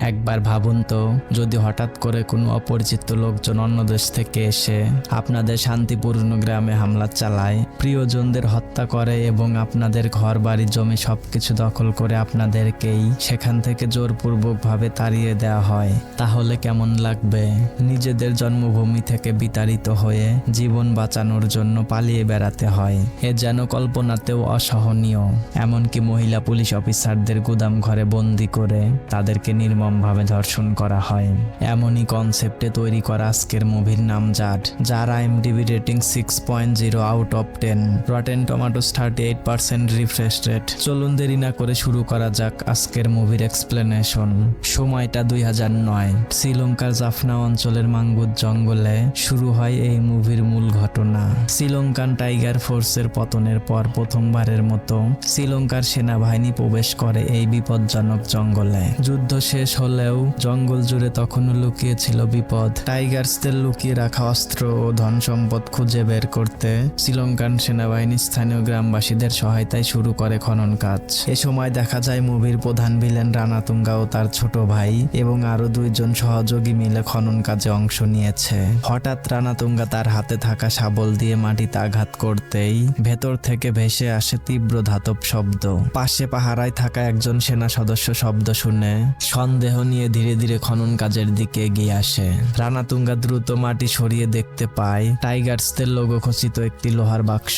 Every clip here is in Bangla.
একবার ভাবুন তো, যদি হঠাৎ করে কোনো অপরিচিত লোকজন অন্য দেশ থেকে এসে আপনাদের শান্তিপূর্ণ গ্রামে হামলা চালায়, প্রিয়জনদের হত্যা করে এবং আপনাদের ঘর বাড়ি জমি সবকিছু দখল করে আপনাদেরকেই সেখান থেকে জোরপূর্বকভাবে তাড়িয়ে দেওয়া হয়, তাহলে কেমন লাগবে? নিজেদের জন্মভূমি থেকে বিতাড়িত হয়ে জীবন বাঁচানোর জন্য পালিয়ে বেড়াতে হয়। এ যেন কল্পনাতেও অসহনীয়। এমনকি মহিলা পুলিশ অফিসারদের গুদাম ঘরে বন্দি করে তাদেরকে নির্মমভাবে ধর্ষণ করা হয়। এমনই কনসেপ্টে তৈরি করা আজকের মুভির নাম জাট, যার IMDb rating 6.0 out of 10, rotten tomatoes 38% refresh rate. চলুন দেরি না করে শুরু করা যাক আজকের মুভির এক্সপ্লেনেশন। সময়টা 2009। শ্রীলঙ্কার জাফনা অঞ্চলের মাঙ্গুদ জঙ্গলে শুরু হয় এই মুভির মূল ঘটনা। শ্রীলঙ্কান টাইগার ফোর্সের পতনের পর প্রথমবারের মতো শ্রীলঙ্কার সেনাবাহিনী প্রবেশ করে এই বিপজ্জনক জঙ্গলে। যুদ্ধ শেষ হলেও জঙ্গল জুড়ে তখনও লুকিয়ে ছিল বিপদ। টাইগার্সদের লুকিয়ে রাখা অস্ত্র ও ধন সম্পদ খুঁজে বের করতে শ্রীলঙ্কান সেনাবাহিনী স্থানীয় গ্রামবাসীদের সহায়তায় শুরু করে খনন কাজ। এ সময় দেখা যায় মুভির প্রধান ভিলেন রানাতুঙ্গা ও তার ছোট ভাই এবং আরো 2 জন সহযোগী মিলে খনন কাজে অংশ নিয়েছে। হঠাৎ রানাতুঙ্গা তার হাতে থাকা শাবল দিয়ে মাটিতে আঘাত করতেই ভেতর থেকে ভেসে আসে তীব্র ধাতব শব্দ। পাশে পাহারায় থাকা একজন সেনা সদস্য শব্দ শুনে সন্দেহ নিয়ে ধীরে ধীরে খনন কাজের দিকে এগিয়ে আসে। রানাতুঙ্গা দ্রুত মাটি সরিয়ে দেখতে পায় টাইগার্সদের লোগো খচিত একটি লোহার বাক্স,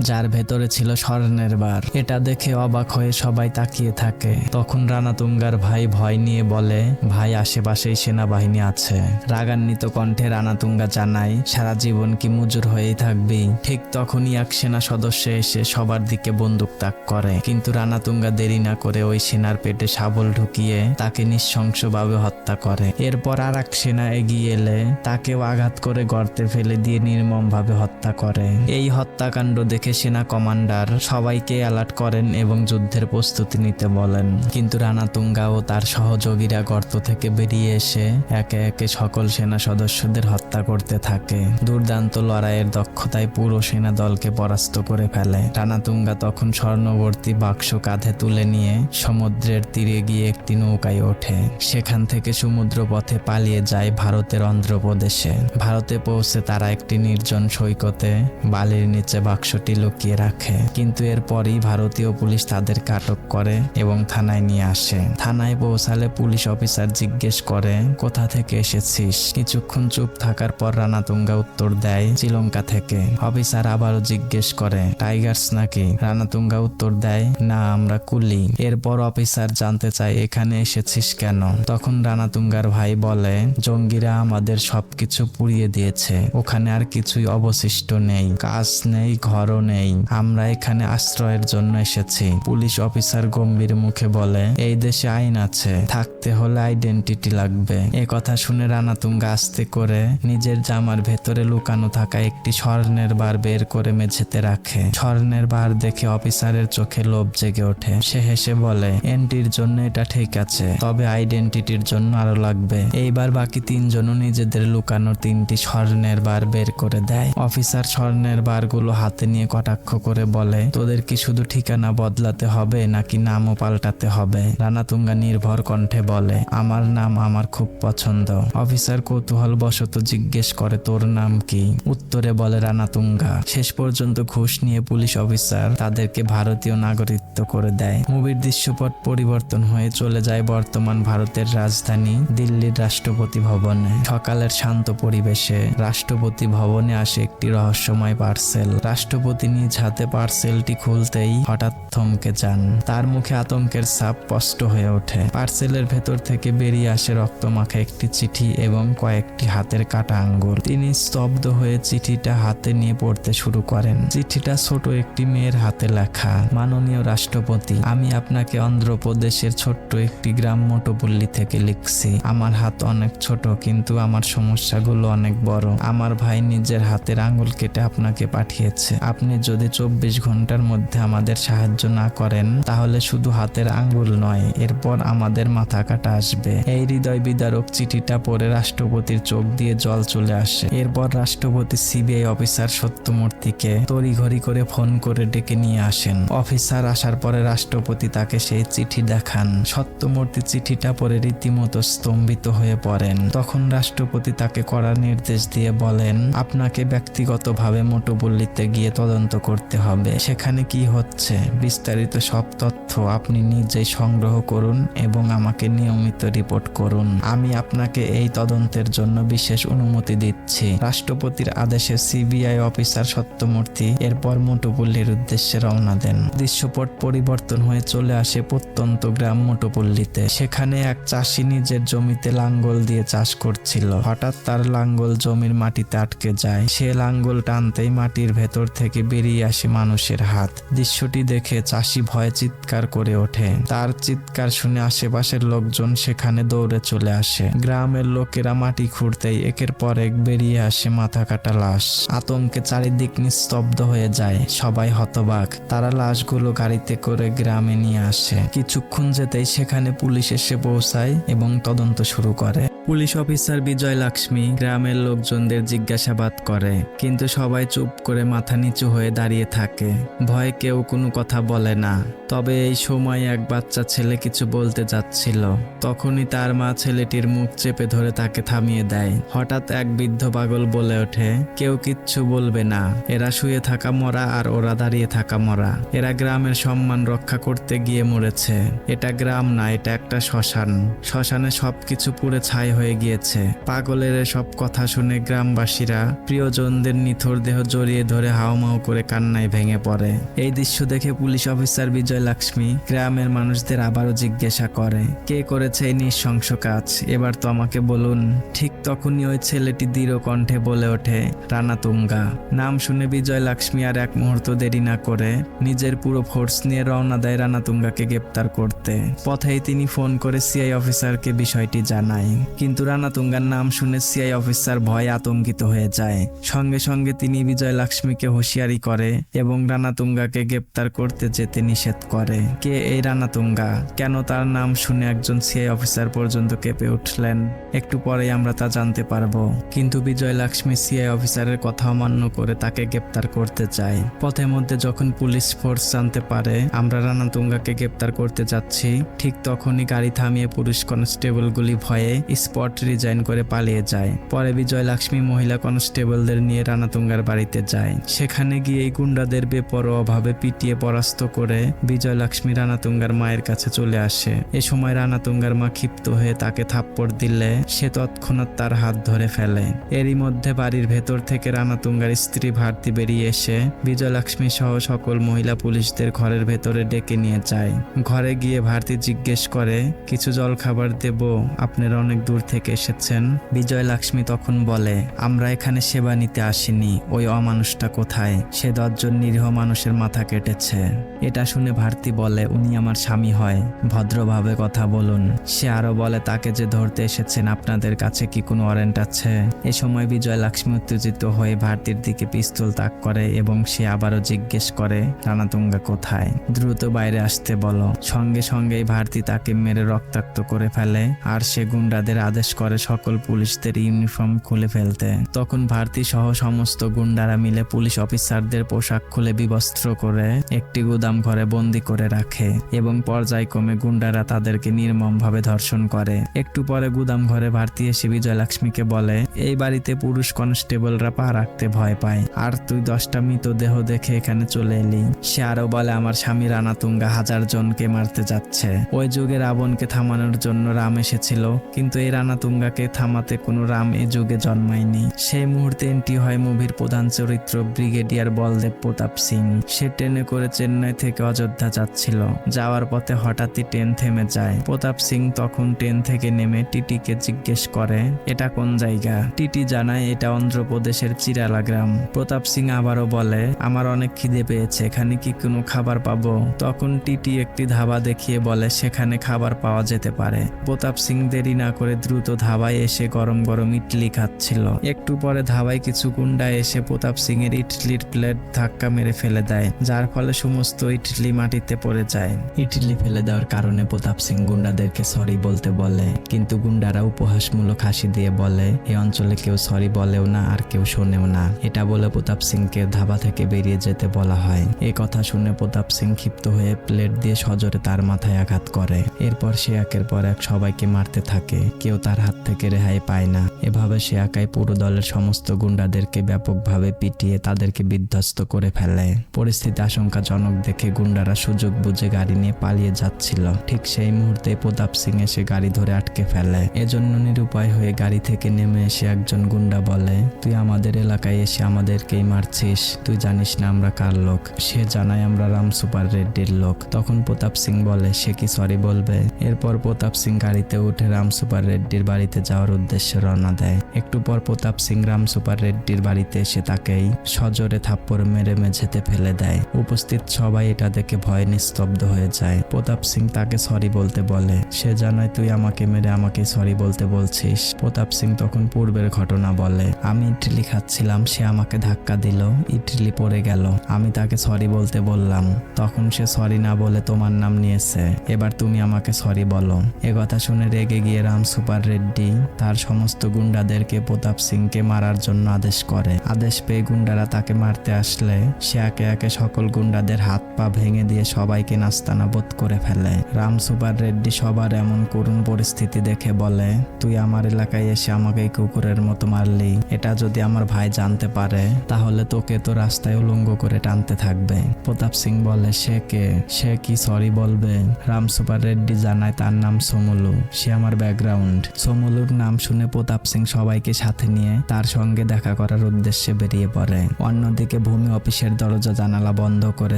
যার ভেতরে ছিল স্বর্ণের বার। এটা দেখে অবাক হয়ে সবাই তাকিয়ে থাকে। তখন রানাতুঙ্গার ভাই ভয় নিয়ে বলে, ভাই, আশেপাশেই সেনাবাহিনী আছে। রাগান্বিত কণ্ঠে রানাতুঙ্গা জানায়, সারা জীবন কি মুজুর হয়েই থাকবি? ঠিক তখনই এক সেনা সদস্য এসে সবার দিকে বন্দুক তাক করে, কিন্তু রানাতুঙ্গা দেরি না করে ওই সেনার পেটে শাবল ঢুকিয়ে তাকে নৃশংসভাবে হত্যা করে। এরপর আর এক সেনা এগিয়ে এলে তাকেও আঘাত করে গর্তে ফেলে দিয়ে নির্মমভাবে হত্যা করে। এই হত্যাকাণ্ড দেখে সেনা কমান্ডার সবাইকে অ্যালার্ট করেন এবং যুদ্ধের প্রস্তুতি নিতে বলেন। কিন্তু রানাতুঙ্গা ও তার সহযোগীরা গর্ত থেকে বেরিয়ে এসে একে একে সকল সেনা সদস্যদের হত্যা করতে থাকে। দুর্দান্ত লড়াইয়ের দক্ষতায় পুরো সেনা দলকে পরাস্ত করে ফেলে। রানাতুঙ্গা তখন স্বর্ণবর্তী বাক্স কাঁধে তুলে নিয়ে সমুদ্রের তীরে গিয়ে একটি নৌকায় ওঠে। সেখান থেকে সমুদ্র পথে পালিয়ে যায় ভারতের অন্ধ্রপ্রদেশে। ভারতে পৌঁছে তারা একটি নির্জন সৈকতে বালির নিচে বাক্সটি লুকিয়ে রাখে। কিন্তু এরপরই ভারতীয় পুলিশ তাদেরকে আটক করে এবং থানায় নিয়ে আসে। থানায় পৌঁছালে পুলিশ অফিসার জিজ্ঞেস করে, কোথা থেকে এসেছিস? কিছুক্ষণ চুপ থাকার পর রানাতুঙ্গা উত্তর দেয়, শ্রীলঙ্কা থেকে। অফিসার আবারও জিজ্ঞেস করে, টাইগার্স নাকি? রানাতুঙ্গা উত্তর দেয়, না, আমরা কুলি। এরপর অফিসার জানতে চায়, এখানে এসেছিস কেন? তখন রানাতুঙ্গার ভাই বলে, জঙ্গিরা আমাদের সবকিছু পুড়িয়ে দিয়েছে, ওখানে আর কিছুই অবশিষ্ট নেই, কাজ নেই, ঘরও নেই, আমরা এখানে আশ্রয়ের জন্য এসেছি। পুলিশ অফিসার গম্ভীর মুখে বলে, এই দেশে আইন আছে, থাকতে হলে আইডেন্টিটি লাগবে। এ কথা শুনে রানাতুঙ্গা আস্তে করে নিজের জামার ভেতরে লুকানো থাকা একটি স্বর্ণের বার বের করে মেঝেতে রাখে। স্বর্ণের বার দেখে অফিসারের চোখে লোভ জেগে ওঠে। সে হেসে বলে, এন্ট্রির জন্য এটা ঠিক আছে, তবে আইডেন্টিটির জন্য আরো লাগবে। এইবার বাকি 3 জনও নিজেদের লুকানো 3টি স্বর্ণের বার বের করে দেয়। অফিসার স্বর্ণের বারগুলো হাতে নিয়ে কটাক্ষ করে বলে, তোদের কি শুধু ঠিকানা বদলাতে হবে নাকি নামও পাল্টাতে হবে? রানাতুঙ্গা নির্ভর কণ্ঠে বলে, আমার নাম আমার খুব পছন্দ। অফিসার কৌতূহল বশত জিজ্ঞেস করে, তোর নাম কি? উত্তরে বলে রানাতুঙ্গা। শেষ পর্যন্ত ঘুষ নিয়ে পুলিশ অফিসার তাদেরকে ভারতীয় নাগরিকত্ব করে দেয়। মুভির দৃশ্যপট পরিবর্তন হয়ে চলে যায় বর্তমান ভারতের রাজধানী দিল্লির রাষ্ট্রপতি ভবনে। সকালের শান্ত পরিবেশে রাষ্ট্রপতি ভবনে আসে একটি রহস্যময় পার্সেল। রাষ্ট্রপতি নিজ হাতে পার্সেলটি খুলতেই হঠাৎ থমকে যান। তার মুখে আতঙ্কের ছাপ স্পষ্ট হয়ে ওঠে। পার্সেলের ভেতর থেকে বেরিয়ে আসে রক্তমাখা একটি চিঠি এবং কয়েকটি হাতের কাটা আঙ্গুল। তিনি স্তব্ধ হয়ে চিঠিটা হাতে নিয়ে পড়তে শুরু করেন। চিঠিটা ছোট একটি মেয়ের হাতে লেখা, মাননীয় রাষ্ট্রপতি, আমি আপনাকে অন্ধ্রপ্রদেশের ছোট্ট একটি গ্রাম মোটপল্লী থেকে লিখছি। আমার হাত অনেক ছোট, কিন্তু আমার সমস্যাগুলো অনেক বড়। আমার ভাই নিজের হাতের আঙ্গুল কেটে আপনাকে পাঠিয়েছে। আপনি যদি 24 ঘন্টার মধ্যে আমাদের সাহায্য না করেন, তাহলে শুধু হাতের আঙ্গুল নয়, এরপর আমাদের মাথা কাটা আসবে। এই হৃদয় বিদারক চিঠিটা পড়ে রাষ্ট্রপতির চোখ দিয়ে জল চলে আসে। এরপর রাষ্ট্রপতি সিবিআই অফিসার সত্যমূর্তিকে তড়িঘড়ি করে ফোন করে ডেকে নিয়ে আসেন। অফিসার আসার পরে রাষ্ট্রপতি তাকে সেই চিঠি দেখান। সত্যমূর্তি চিঠিটা পরে রীতিমতো স্তম্ভিত হয়ে পড়েন। তখন রাষ্ট্রপতি তাকে কড়া নির্দেশ দিয়ে বলেন, আপনাকে ব্যক্তিগতভাবে মোটুপল্লীতে গিয়ে তদন্ত করতে হবে। সেখানে কি হচ্ছে বিস্তারিত সব তথ্য আপনি নিজেই সংগ্রহ করুন এবং আমাকে নিয়মিত রিপোর্ট করুন। আমি আপনাকে এই তদন্তের জন্য বিশেষ অনুমতি দিচ্ছি। রাষ্ট্রপতির আদেশে সিবিআই অফিসার সত্যমূর্তি এরপর মোটুপল্লীর উদ্দেশ্যে রওনা দেন। দৃশ্যপট পরিবর্তন হয়ে চলে আসে প্রত্যন্ত গ্রাম মোটুপল্লীতে। সেখানে এক চাষি নিজের জমিতে লাঙ্গল দিয়ে চাষ করছিল। হঠাৎ তার লাঙ্গল জমির মাটিতে আটকে যায়। সে লাঙ্গল টানতেই মাটির ভেতর থেকে বেরিয়ে আসে মানুষের হাত। দৃশ্যটি দেখে চাষি ভয়ে চিৎকার করে ওঠে। তার চিৎকার শুনে আশেপাশের লোকজন সেখানে দৌড়ে চলে আসে। গ্রামের লোকেরা মাটি খুঁড়তেই একের পর এক বেরিয়ে আসে মাথা কাটা লাশ। আতঙ্কে চারিদিক নিস্তব্ধ হয়ে যায়। সবাই হতবাক। তারা লাশগুলো গাড়িতে করে গ্রামে নিয়ে আসে। কিছুক্ষণ যেতেই সেখানে পুলিশ এসে পৌঁছায় এবং তদন্ত শুরু করে। পুলিশ অফিসার বিজয় লক্ষ্মী গ্রামের লোকজনদের জিজ্ঞাসাবাদ করে, কিন্তু সবাই চুপ করে মাথা নিচু হয়ে দাঁড়িয়ে থাকে। ভয়ে কেউ কোনো কথা বলে না। তবে এই সময় এক বাচ্চা ছেলে কিছু বলতে যাচ্ছিল। তখনই তার মা ছেলেটির মুখ চেপে ধরে তাকে থামিয়ে দেয়। হঠাৎ এক বৃদ্ধ পাগল বলে ওঠে, কেউ কিচ্ছু বলবে না। এরা শুয়ে থাকা মরা আর ওরা দাঁড়িয়ে থাকা মরা। এরা গ্রামের সম্মান রক্ষা করতে গিয়ে মরেছে। এটা গ্রাম না, এটা একটা শ্মশান। শ্মশানে সবকিছু পুড়ে ছাই হয়ে গিয়েছে। পাগলের সব কথা শুনে গ্রামবাসীরা প্রিয়জনদের নিথর দেহ জড়িয়ে ধরে হাউমাউ করে কান্নায় ভেঙে পড়ে। এই দৃশ্য দেখে পুলিশ অফিসার বিজয় লক্ষ্মী গ্রামের মানুষদের আবারও জিজ্ঞাসা করে, কে করেছে এই নৃশংস কাজ? এবার তো আমাকে বলুন। ঠিক তখনই ওই ছেলেটি দৃঢ় কণ্ঠে বলে ওঠে, রানাতুঙ্গা। নাম শুনে বিজয় লক্ষ্মী আর এক মুহূর্ত দেরি না করে নিজের পুরো ফোর্স নিয়ে রওনা দেয় রানাতুঙ্গাকে গ্রেপ্তার করতে। পথেই তিনি ফোন করে সিআই অফিসারকে বিষয়টি জানায়। কিন্তু রানাতুঙ্গার নাম শুনে সিআই অফিসার ভয়ে আতঙ্কিত হয়ে যায়। সঙ্গে সঙ্গে তিনি বিজয় লক্ষ্মীকে হুঁশিয়ারি করে এবং রানাতুঙ্গাকে গ্রেপ্তার করতে যেতে নিষেধ করে। কে এই রানাতুঙ্গা? কেন তার নাম শুনে একজন সিআই অফিসার পর্যন্ত কেঁপে উঠলেন? একটু পরেই আমরা তা জানতে পারবো। কিন্তু বিজয় লক্ষ্মী সিআই অফিসারের কথা অমান্য করে তাকে গ্রেপ্তার করতে চায়। পথের মধ্যে যখন পুলিশ ফোর্স জানতে পারে আমরা রানাতুঙ্গাকে গ্রেপ্তার করতে যাচ্ছি, ঠিক তখনই গাড়ি থামিয়ে পুলিশ কনস্টেবলগুলি ভয়ে স্পট রিজাইন করে পালিয়ে যায়। পরে বিজয় লক্ষ্মী মহিলা কনস্টেবলদের নিয়ে রানাতুঙ্গার বাড়িতে যায়। সেখানে গিয়ে এই গুন্ডাদের বেপরোয়াভাবে পিটিয়ে পরাস্ত করে বিজয় লক্ষ্মী রানাতুঙ্গার মায়ের কাছে চলে আসে। এ সময় রানাতুঙ্গার মা ক্ষিপ্ত হয়ে তাকে থাপ্পড় দিলে সে তৎক্ষণাৎ তার হাত ধরে ফেলে। এরই মধ্যে বাড়ির ভেতর থেকে রানাতুঙ্গার স্ত্রী ভারতী বেরিয়ে এসে বিজয় লক্ষ্মী সহ সকল মহিলা পুলিশদের ঘরের ভেতরে ডেকে নিয়ে যায়। ঘরে গিয়ে ভারতী জিজ্ঞেস করে, কিছু জল খাবার দেব? আপনারা অনেক দূর থেকে এসেছেন। বিজয় লক্ষ্মী তখন বলে, আমরা এখানে সেবা নিতে আসিনি। ওই অমানুষটা কোথায়? সে 10 জন নিরীহ মানুষের মাথা কেটেছে। এটা শুনে ভারতী বলে, উনি আমার স্বামী হয়, ভদ্রভাবে কথা বলুন। সে আরো বলে, তাকে যে ধরতে এসেছেন আপনাদের কাছে কি কোনো ওয়ারেন্ট আছে? এ সময় বিজয় লক্ষ্মী উত্তেজিত হয়ে ভারতীর দিকে পিস্তল তাক করে এবং সে আবারও জিজ্ঞেস করে, রানাতুঙ্গা কোথায়? দ্রুত বাইরে আসতে বলো। সঙ্গে সঙ্গেই ভারতী তাকে মেরে রক্তাক্ত করে ফেলে আর সে গুন্ডাদের আদেশ করে সকল পুলিশদের ইউনিফর্ম খুলে ফেলতে। তখন ভারতী সহ সমস্ত গুন্ডারা মিলে পুলিশ অফিসারদের পোশাক খুলে বিবস্ত্র করে একটি গুদাম ঘরে বন্দি করে রাখে এবং পর্যায়ক্রমে গুন্ডারা তাদেরকে নির্মমভাবে ধর্ষণ করে। একটু পরে গুদাম ঘরে ভারতী এসে বিজয় লক্ষ্মীকে বলে, এই বাড়িতে পুরুষ কনস্টেবলরা পা রাখতে ভয় পায় আর তুই 10টা মৃতদেহ দেখে এখানে চলে এলি। সে আরো বলে, আমার স্বামী রানাতুঙ্গা 1000 জনকে মারতে যাচ্ছে। ওই যুগে রাবণকে থামানোর জন্য রাম এসেছিল, কিন্তু এই রানাতুঙ্গাকে থামাতে কোনো রাম এ যুগে জন্মায়নি। সেই মুহূর্তে এন্ট্রি হয় মুভির প্রধান চরিত্র ব্রিগেডিয়ার বলদেব প্রতাপ সিং। সে ট্রেনে করে চেন্নাই থেকে অযোধ্যা যাচ্ছিল। যাওয়ার পথে হঠাৎই ট্রেন থেমে যায়। প্রতাপ সিং তখন ট্রেন থেকে নেমে টিটিকে জিজ্ঞেস করে, এটা কোন জায়গা? টিটি জানায়, এটা অন্ধ্রপ্রদেশের চিরালা গ্রাম। প্রতাপ সিং আবারও বলে, আমার অনেক খিদে পেয়েছে, এখানে কি কোনো খাবার পাবো? তখন টিটি একটি ধাবা দেখিয়ে বলে, সেখানে খাবার পাওয়া যেতে পারে। প্রতাপ সিং দেরি না করে দ্রুত ধাবায় এসে গরম গরম ইডলি খাচ্ছিল। একটু পরে ধাবায় কিছু গুন্ডা এসে প্রতাপ সিং এর ইডলির প্লেট ধাক্কা মেরে ফেলে দেয়, যার ফলে সমস্ত ইডলি মাটিতে পড়ে যায়। ইডলি ফেলে দেওয়ার কারণে প্রতাপ সিং গুন্ডাদেরকে সরি বলতে বলে, কিন্তু গুন্ডারা উপহাসমূলক হাসি দিয়ে বলে, এই অঞ্চলে কেউ সরি বলেও না আর কেউ শোনেও না। এটা বলে প্রতাপ সিংকে ধাবা থেকে বেরিয়ে যেতে বলা হয়। এই কথা শুনে প্রতাপ সিং ক্ষিপ্ত হয়ে প্লেট দিয়ে সজোরে তার মাথায় আঘাত করে। এরপর সে একের পর এক সবাইকে মারতে থাকে, কেউ তার হাত থেকে রেহাই পায় না। এভাবে সে একাই পুরো দলের সমস্ত গুন্ডাদেরকে ব্যাপকভাবে পিটিয়ে তাদেরকে বিধ্বস্ত করে ফেলে। পরিস্থিতি আশঙ্কাজনক দেখে গুন্ডারা সুযোগ বুঝে গাড়ি নিয়ে পালিয়ে যাচ্ছিল। ঠিক সেই মুহূর্তে প্রতাপ সিং এসে গাড়ি ধরে আটকে ফেলে। এজন্য নিরুপায় হয়ে গাড়ি থেকে নেমে এসে একজন গুন্ডা বলে, তুই আমাদের এলাকায় এসে আমাদেরকেই মারছিস, তুই জানিস না আমরা কার লোক? সে জানায় আমরা রাম সুপার রেড্ডির লোক। তখন প্রতাপ সিং বলে সে কি সরি বলবে? এরপর প্রতাপ সিং গাড়িতে উঠে রাম সুপার রেড্ডির বাড়িতে যাওয়ার উদ্দেশ্যে রওনা দেয়। একটু পর প্রতাপ সিং রাম সুপার রেড্ডির বাড়িতে এসে তাকেই সজোরে থাপ্পড় মেরে মেঝেতে ফেলে দেয়। উপস্থিত সবাই এটা দেখে ভয়ে নিস্তব্ধ হয়ে যায়। প্রতাপ সিং তাকে সরি বলতে বলে। সে জানায় তুই আমাকে মেরে আমাকে সরি বলতে বলছিস। প্রতাপ সিং তখন পূর্বের ঘটনা বলে, আমি ইডলি খাচ্ছিলাম, সে আমাকে ধাক্কা দিল, ইডলি পড়ে গেল, আমি তাকে সরি বলতে বললাম, তখন সে সরি না বলে তোমার নাম নিয়েছে, এবার তুমি আমাকে সরি বলো। কথা শুনে রেগে গিয়ে রাম সুপার রেড্ডি তার সমস্ত গুন্ডাদেরকে প্রতাপ সিংকে মারার জন্য আদেশ করে। আদেশ পেয়ে গুন্ডারা তাকে মারতে আসলে সে একে একে সকল গুন্ডাদের হাত পা ভেঙে দিয়ে সবাইকে নাস্তানাবুদ করে ফেলে। রাম সুপার রেড্ডি সবার এমন করুণ পরিস্থিতি দেখে বলে, তুই আমার এলাকায় এসে আমাকে কুকুরের মতো মারলি, এটা যদি আমার ভাই জানতে পারে তাহলে তোকে তো রাস্তায় উলঙ্গ করে টানতে থাকবে। প্রতাপ সিং বলে, সে কে? সে কি সরি বলবে? রাম সুপার রেড্ডি জানায় তার নাম সোমুলু, সে আমার ব্যাকগ্রাউন্ড। সোমুলুর নাম শুনে প্রতাপ সিং সবাইকে সাথে নিয়ে তার সঙ্গে দেখা করার উদ্দেশ্যে বেরিয়ে পড়ে। অন্যদিকে ভূমি অফিসের দরজা জানালা বন্ধ করে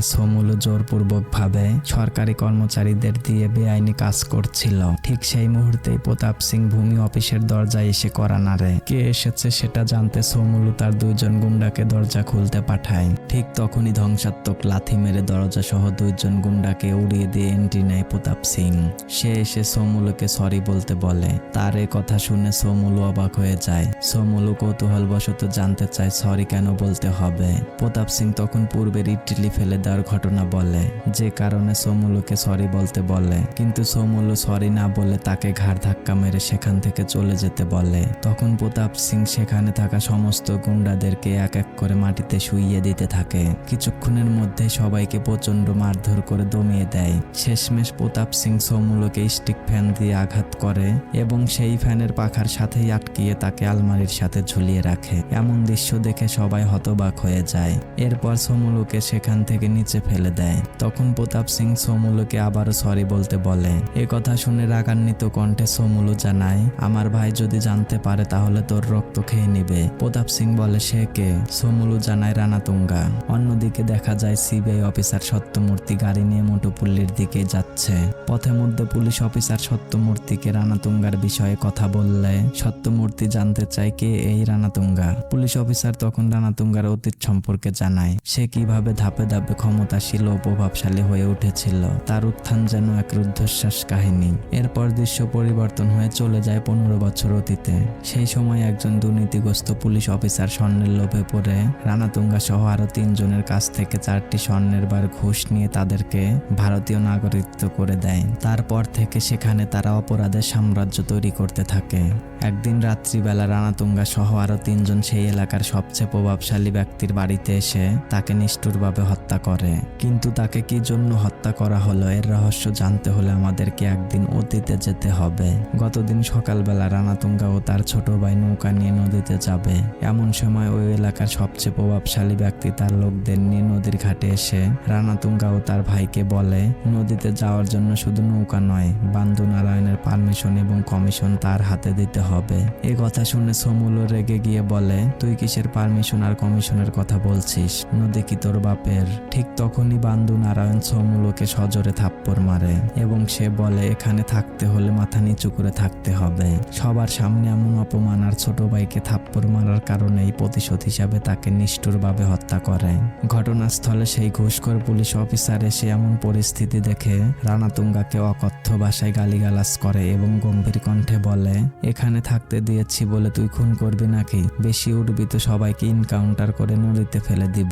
সোমুলু জোরপূর্বক ভাবে সরকারি কর্মচারীদের দিয়ে বেআইনি কাজ করছিল। ঠিক সেই মুহূর্তেই প্রতাপ সিং ভূমি অফিসের দরজায় এসে কড়া নাড়ে। কে এসেছে সেটা জানতে সোমুলু তার দুইজন গুন্ডাকে দরজা খুলতে পাঠায়। ঠিক তখনই ধ্বংসাত্মক লাথি মেরে দরজা সহ দুইজন গুন্ডাকে উড়িয়ে দিয়ে এন্ট্রি নেয় প্রতাপ সিং। সে এসে সোমুলুকে সরি বলতে বলে। তার এ কথা শুনে সোমুলু অবাক হয়ে যায়। সোমুলু কৌতূহলবশত জানতে চায় সরি কেন বলতে হবে। প্রতাপ সিং তখন পূর্বের ইডলি ফেলে দেওয়ার ঘটনা বলে, যে কারণে সোমুলুকে সরি বলতে বলে। কিন্তু সোমুলু সরি না বলে তাকে ঘাড় ধাক্কা মেরে সেখান থেকে চলে যেতে বলে। তখন প্রতাপ সিং সেখানে থাকা সমস্ত গুন্ডাদেরকে এক এক করে মাটিতে শুইয়ে দিতে থাকে। কিছুক্ষণের মধ্যে সবাইকে প্রচন্ড মারধর করে দমিয়ে দেয়। শেষমেশ প্রতাপ সিং সোমুলুকে স্টিক ফ্যান দিয়ে আঘাত করে এবং সেই ফ্যানের পাখার সাথেই আটকিয়ে তাকে আলমারির সাথে ঝুলিয়ে রাখে। এমন দৃশ্য দেখে সবাই হতবাক হয়ে যায়। এরপর সোমুলুকে সেখান থেকে নিচে ফেলে দেয়। তখন প্রতাপ সিং সোমুলুকে আবারও সরি বলতে বলে। কথা শুনে রাগান্বিত কণ্ঠে সোমুলু জানায়, আমার ভাই যদি জানতে পারে তাহলে তোর রক্ত খেয়ে নিবে। প্রতাপ সিং বলে, সে কে? সোমুলু জানায় রানাতুঙ্গা। অন্যদিকে দেখা যায় সিবিআই অফিসার সত্যমূর্তি গাড়ি নিয়ে মোটুপল্লির দিকে যাচ্ছে। পথে মধ্যে পুলিশ অফিসার সত্যমূর্তিকে রানাতুঙ্গার বিষয়ে কথা বললে সত্যমূর্তি জানতে চায় কে এই রানাতুঙ্গা। পুলিশ অফিসার তখন রানাতুঙ্গার অতীত সম্পর্কে জানায়। সে কিভাবে ধাপে ধাপে ক্ষমতাশীল ও প্রভাবশালী হয়ে উঠেছিল, তার উত্থান যেন এক রুদ্ধশ্বাস কাহিনী। এরপর দৃশ্য পরিবর্তন হয়ে চলে যায় 15 বছর অতীতে। সেই সময় একজন দুর্নীতিগ্রস্ত পুলিশ অফিসার স্বর্ণের লোভে পড়ে রানাতুঙ্গা সহ আরো 3 জনের কাছ থেকে 4টি স্বর্ণের বার ঘুষ নিয়ে তাদেরকে ভারতীয় নাগরিকত্ব করে দেয়। তারপর থেকে সেখানে তারা অপরাধের সাম্রাজ্য তৈরি করতে থাকে। একদিন রাত্রিবেলা রানাতুঙ্গা সহ আরো 3 জন সেই এলাকার সবচেয়ে প্রভাবশালী ব্যক্তির বাড়িতে এসে তাকে নিষ্ঠুরভাবে হত্যা করে। কিন্তু তাকে কি জন্য হত্যা করা হলো এর রহস্য জানতে হলে আমাদেরকে একদিন অতীতে যেতে হবে। গতদিন সকালবেলা রানাতুঙ্গা ও তার ছোট ভাই নৌকা নিয়ে নদীতে যাবে। এমন সময় ওই এলাকার সবচেয়ে প্রভাবশালী ব্যক্তি তার লোকদের নিয়ে নদীর ঘাটে এসে রানাতুঙ্গা ও তার ভাইকে বলে, নদীতে যাওয়ার জন্য শুধু নৌকা নয়, বান্দু নারায়ণের পারমিশন এবং কমিশন তার হাতে দিতে হবে। এই কথা শুনে সোমুলু রেগে গিয়ে বলে, তুই কিসের পারমিশন আর কমিশনের কথা বলছিস? নদী কি তোর বাপের? ঠিক তখনই বান্দু নারায়ণ সোমুলুকে সজোরে থাপ্পড় মারে এবং সে বলে, এখানে থাকতে হলে মাথা নিচু করে থাকতে হবে। সবার সামনে এমন অপমান আর ছোট ভাইকে থাপ্পড় মারার কারণেই প্রতিশোধ হিসাবে তাকে নিষ্ঠুরভাবে হত্যা করে। ঘটনাস্থলে সেই ঘুষখোর পুলিশ অফিসার এসে এমন পরিস্থিতি দেখে রানাতুঙ্গাকে অকথ্য ভাষায় গালিগালাজ করে এবং গম্ভীর কণ্ঠে বলে, এখানে থাকতে দিয়েছি বলে তুই খুন করবি নাকি? বেশি উঠবি তো সবাইকে ইনকাউন্টার করে নদীতে ফেলে দিব।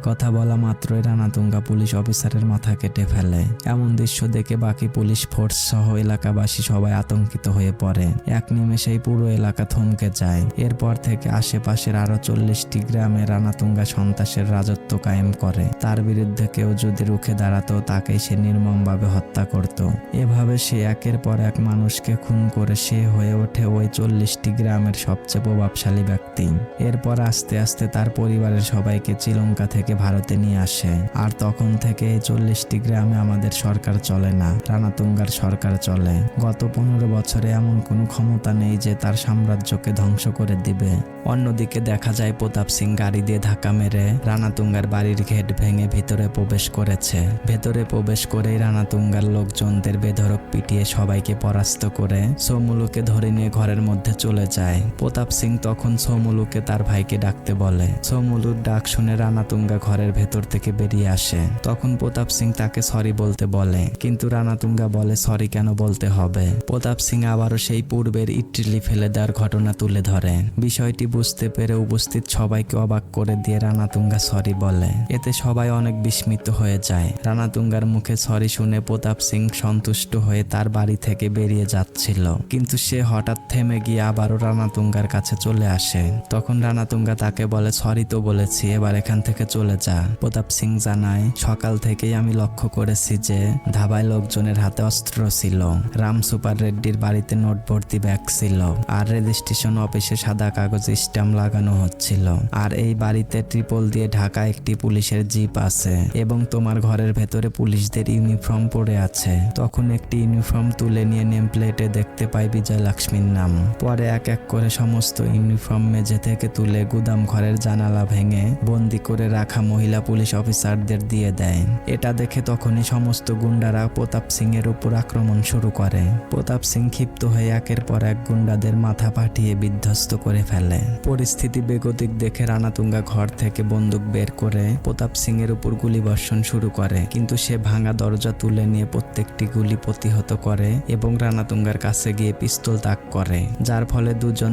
কথা বলা মাত্রই রানাতুঙ্গা পুলিশ অফিসারের মাথা কেটে ফেলে। এমন দৃশ্য দেখে বাকি পুলিশ ফোর্স সহ এলাকাবাসী সবাই আতঙ্কিত হয়ে পড়ে। এক নিমেষেই পুরো এলাকা থমকে যায়। এরপর থেকে আশেপাশের আরো 40টি গ্রামে রানাতুঙ্গা সন্ত্রাসের রাজত্ব কায়েম করে। তার বিরুদ্ধে কেউ যদি রুখে দাঁড়াতো তাকে সে নির্মমভাবে হত্যা করত। এভাবে এভাবে সে একের পর এক মানুষকে খুন করে সে হয়ে ওঠে ওই 40টি গ্রামের সবচেয়ে প্রভাবশালী ব্যক্তি। এরপর আস্তে আস্তে তার পরিবারের সবাইকে শ্রীলঙ্কা থেকে ভারতে নিয়ে আসে। আর তখন থেকে এই 40টি গ্রামে আমাদের সরকার চলে না, রানাতুঙ্গার সরকার চলে। গত 15 বছরে এমন কোনো ক্ষমতা নেই যে তার সাম্রাজ্যকে ধ্বংস করে দিবে। অন্যদিকে দেখা যায় প্রতাপ সিং গাড়ি দিয়ে ধাক্কা মেরে রানাতুঙ্গার বাড়ির গেট ভেঙে ভিতরে প্রবেশ করেছে। ভেতরে প্রবেশ করেই রানাতুঙ্গার লোকজনদের বেধড়ক পিটিয়ে সবাইকে পরাস্ত করে সোমুলুকে ধরে নিয়ে ঘরের মধ্যে চলে যায়। প্রতাপ সিং তখন সোমুলুকে তার ভাইকে ডাকতে বলে। সোমুলুর ডাক শুনে রানাতুঙ্গা ঘরের ভেতর থেকে বেরিয়ে আসে। তখন প্রতাপ সিং তাকে সরি বলতে বলে, কিন্তু রানাতুঙ্গা বলে সরি কেন বলতে হবে। প্রতাপ সিং আবারও সেই পূর্বের ইট্টিলি ফেলে দেওয়ার ঘটনা তুলে ধরে। বিষয়টি বুঝতে পেরে উপস্থিত সবাইকে অবাক করে দিয়ে রানাতুঙ্গা সরি বলে। এতে সবাই অনেক বিস্মিত হয়ে যায়। রানাতুঙ্গার মুখে সরি শুনে প্রতাপ সিং সন্তুষ্ট হয়ে তার বাড়ি থেকে বেরিয়ে যাচ্ছিল, কিন্তু সে হঠাৎ থেমে গিয়ে আবারও রানাতুঙ্গার কাছে চলে আসে। তখন রানাতুঙ্গা তাকে বলে সরি তো বলেছি, এবার এখান থেকে চলে যা। প্রতাপ সিং জানায়, সকাল থেকেই আমি লক্ষ্য করেছি যে ধাবায় লোকজনের হাতে অস্ত্র ছিল, রাম সুপার রেড্ডির বাড়িতে নোট ভর্তি ব্যাগ ছিল, আর রেজিস্ট্রেশন অফিসে সাদা কাগজ স্ট্যাম্প লাগানো হচ্ছিল, আর এই বাড়িতে ট্রিপল দিয়ে ঢাকা একটি পুলিশের জিপ আছে এবং তোমার ঘরের ভেতরে পুলিশদের ইউনিফর্ম পরে আছে। তখন একটি ইউনিফর্ম তুলে নিয়ে নেম প্লেটে দেখতে পাই বিজয়লক্ষ্মীর নাম। পরে এক এক করে সমস্ত ইউনিফর্ম মেঝে থেকে তুলে গুদাম ঘরের জানালা ভেঙে বন্দি করে রাখা মহিলা পুলিশ অফিসারদের দিয়ে দেয়। এটা দেখে তখনই সমস্ত গুন্ডারা প্রতাপ সিং এর উপর আক্রমণ শুরু করে। প্রতাপ সিং ক্ষিপ্ত হয়ে একের পর এক গুন্ডাদের মাথা ফাটিয়ে বিধ্বস্ত করে ফেলে। পরিস্থিতি বেগতিক দেখে রানাতুঙ্গা ঘর থেকে বন্দুক বের করে প্রতাপ সিং এর উপর গুলিবর্ষণ শুরু করে, কিন্তু সে ভাঙা দরজা তুলে নিয়ে প্রত্যেকটি গুলি প্রতিহত করে এবং রানাতুঙ্গার কাছে গিয়ে পিস্তল তাক করে, যার ফলে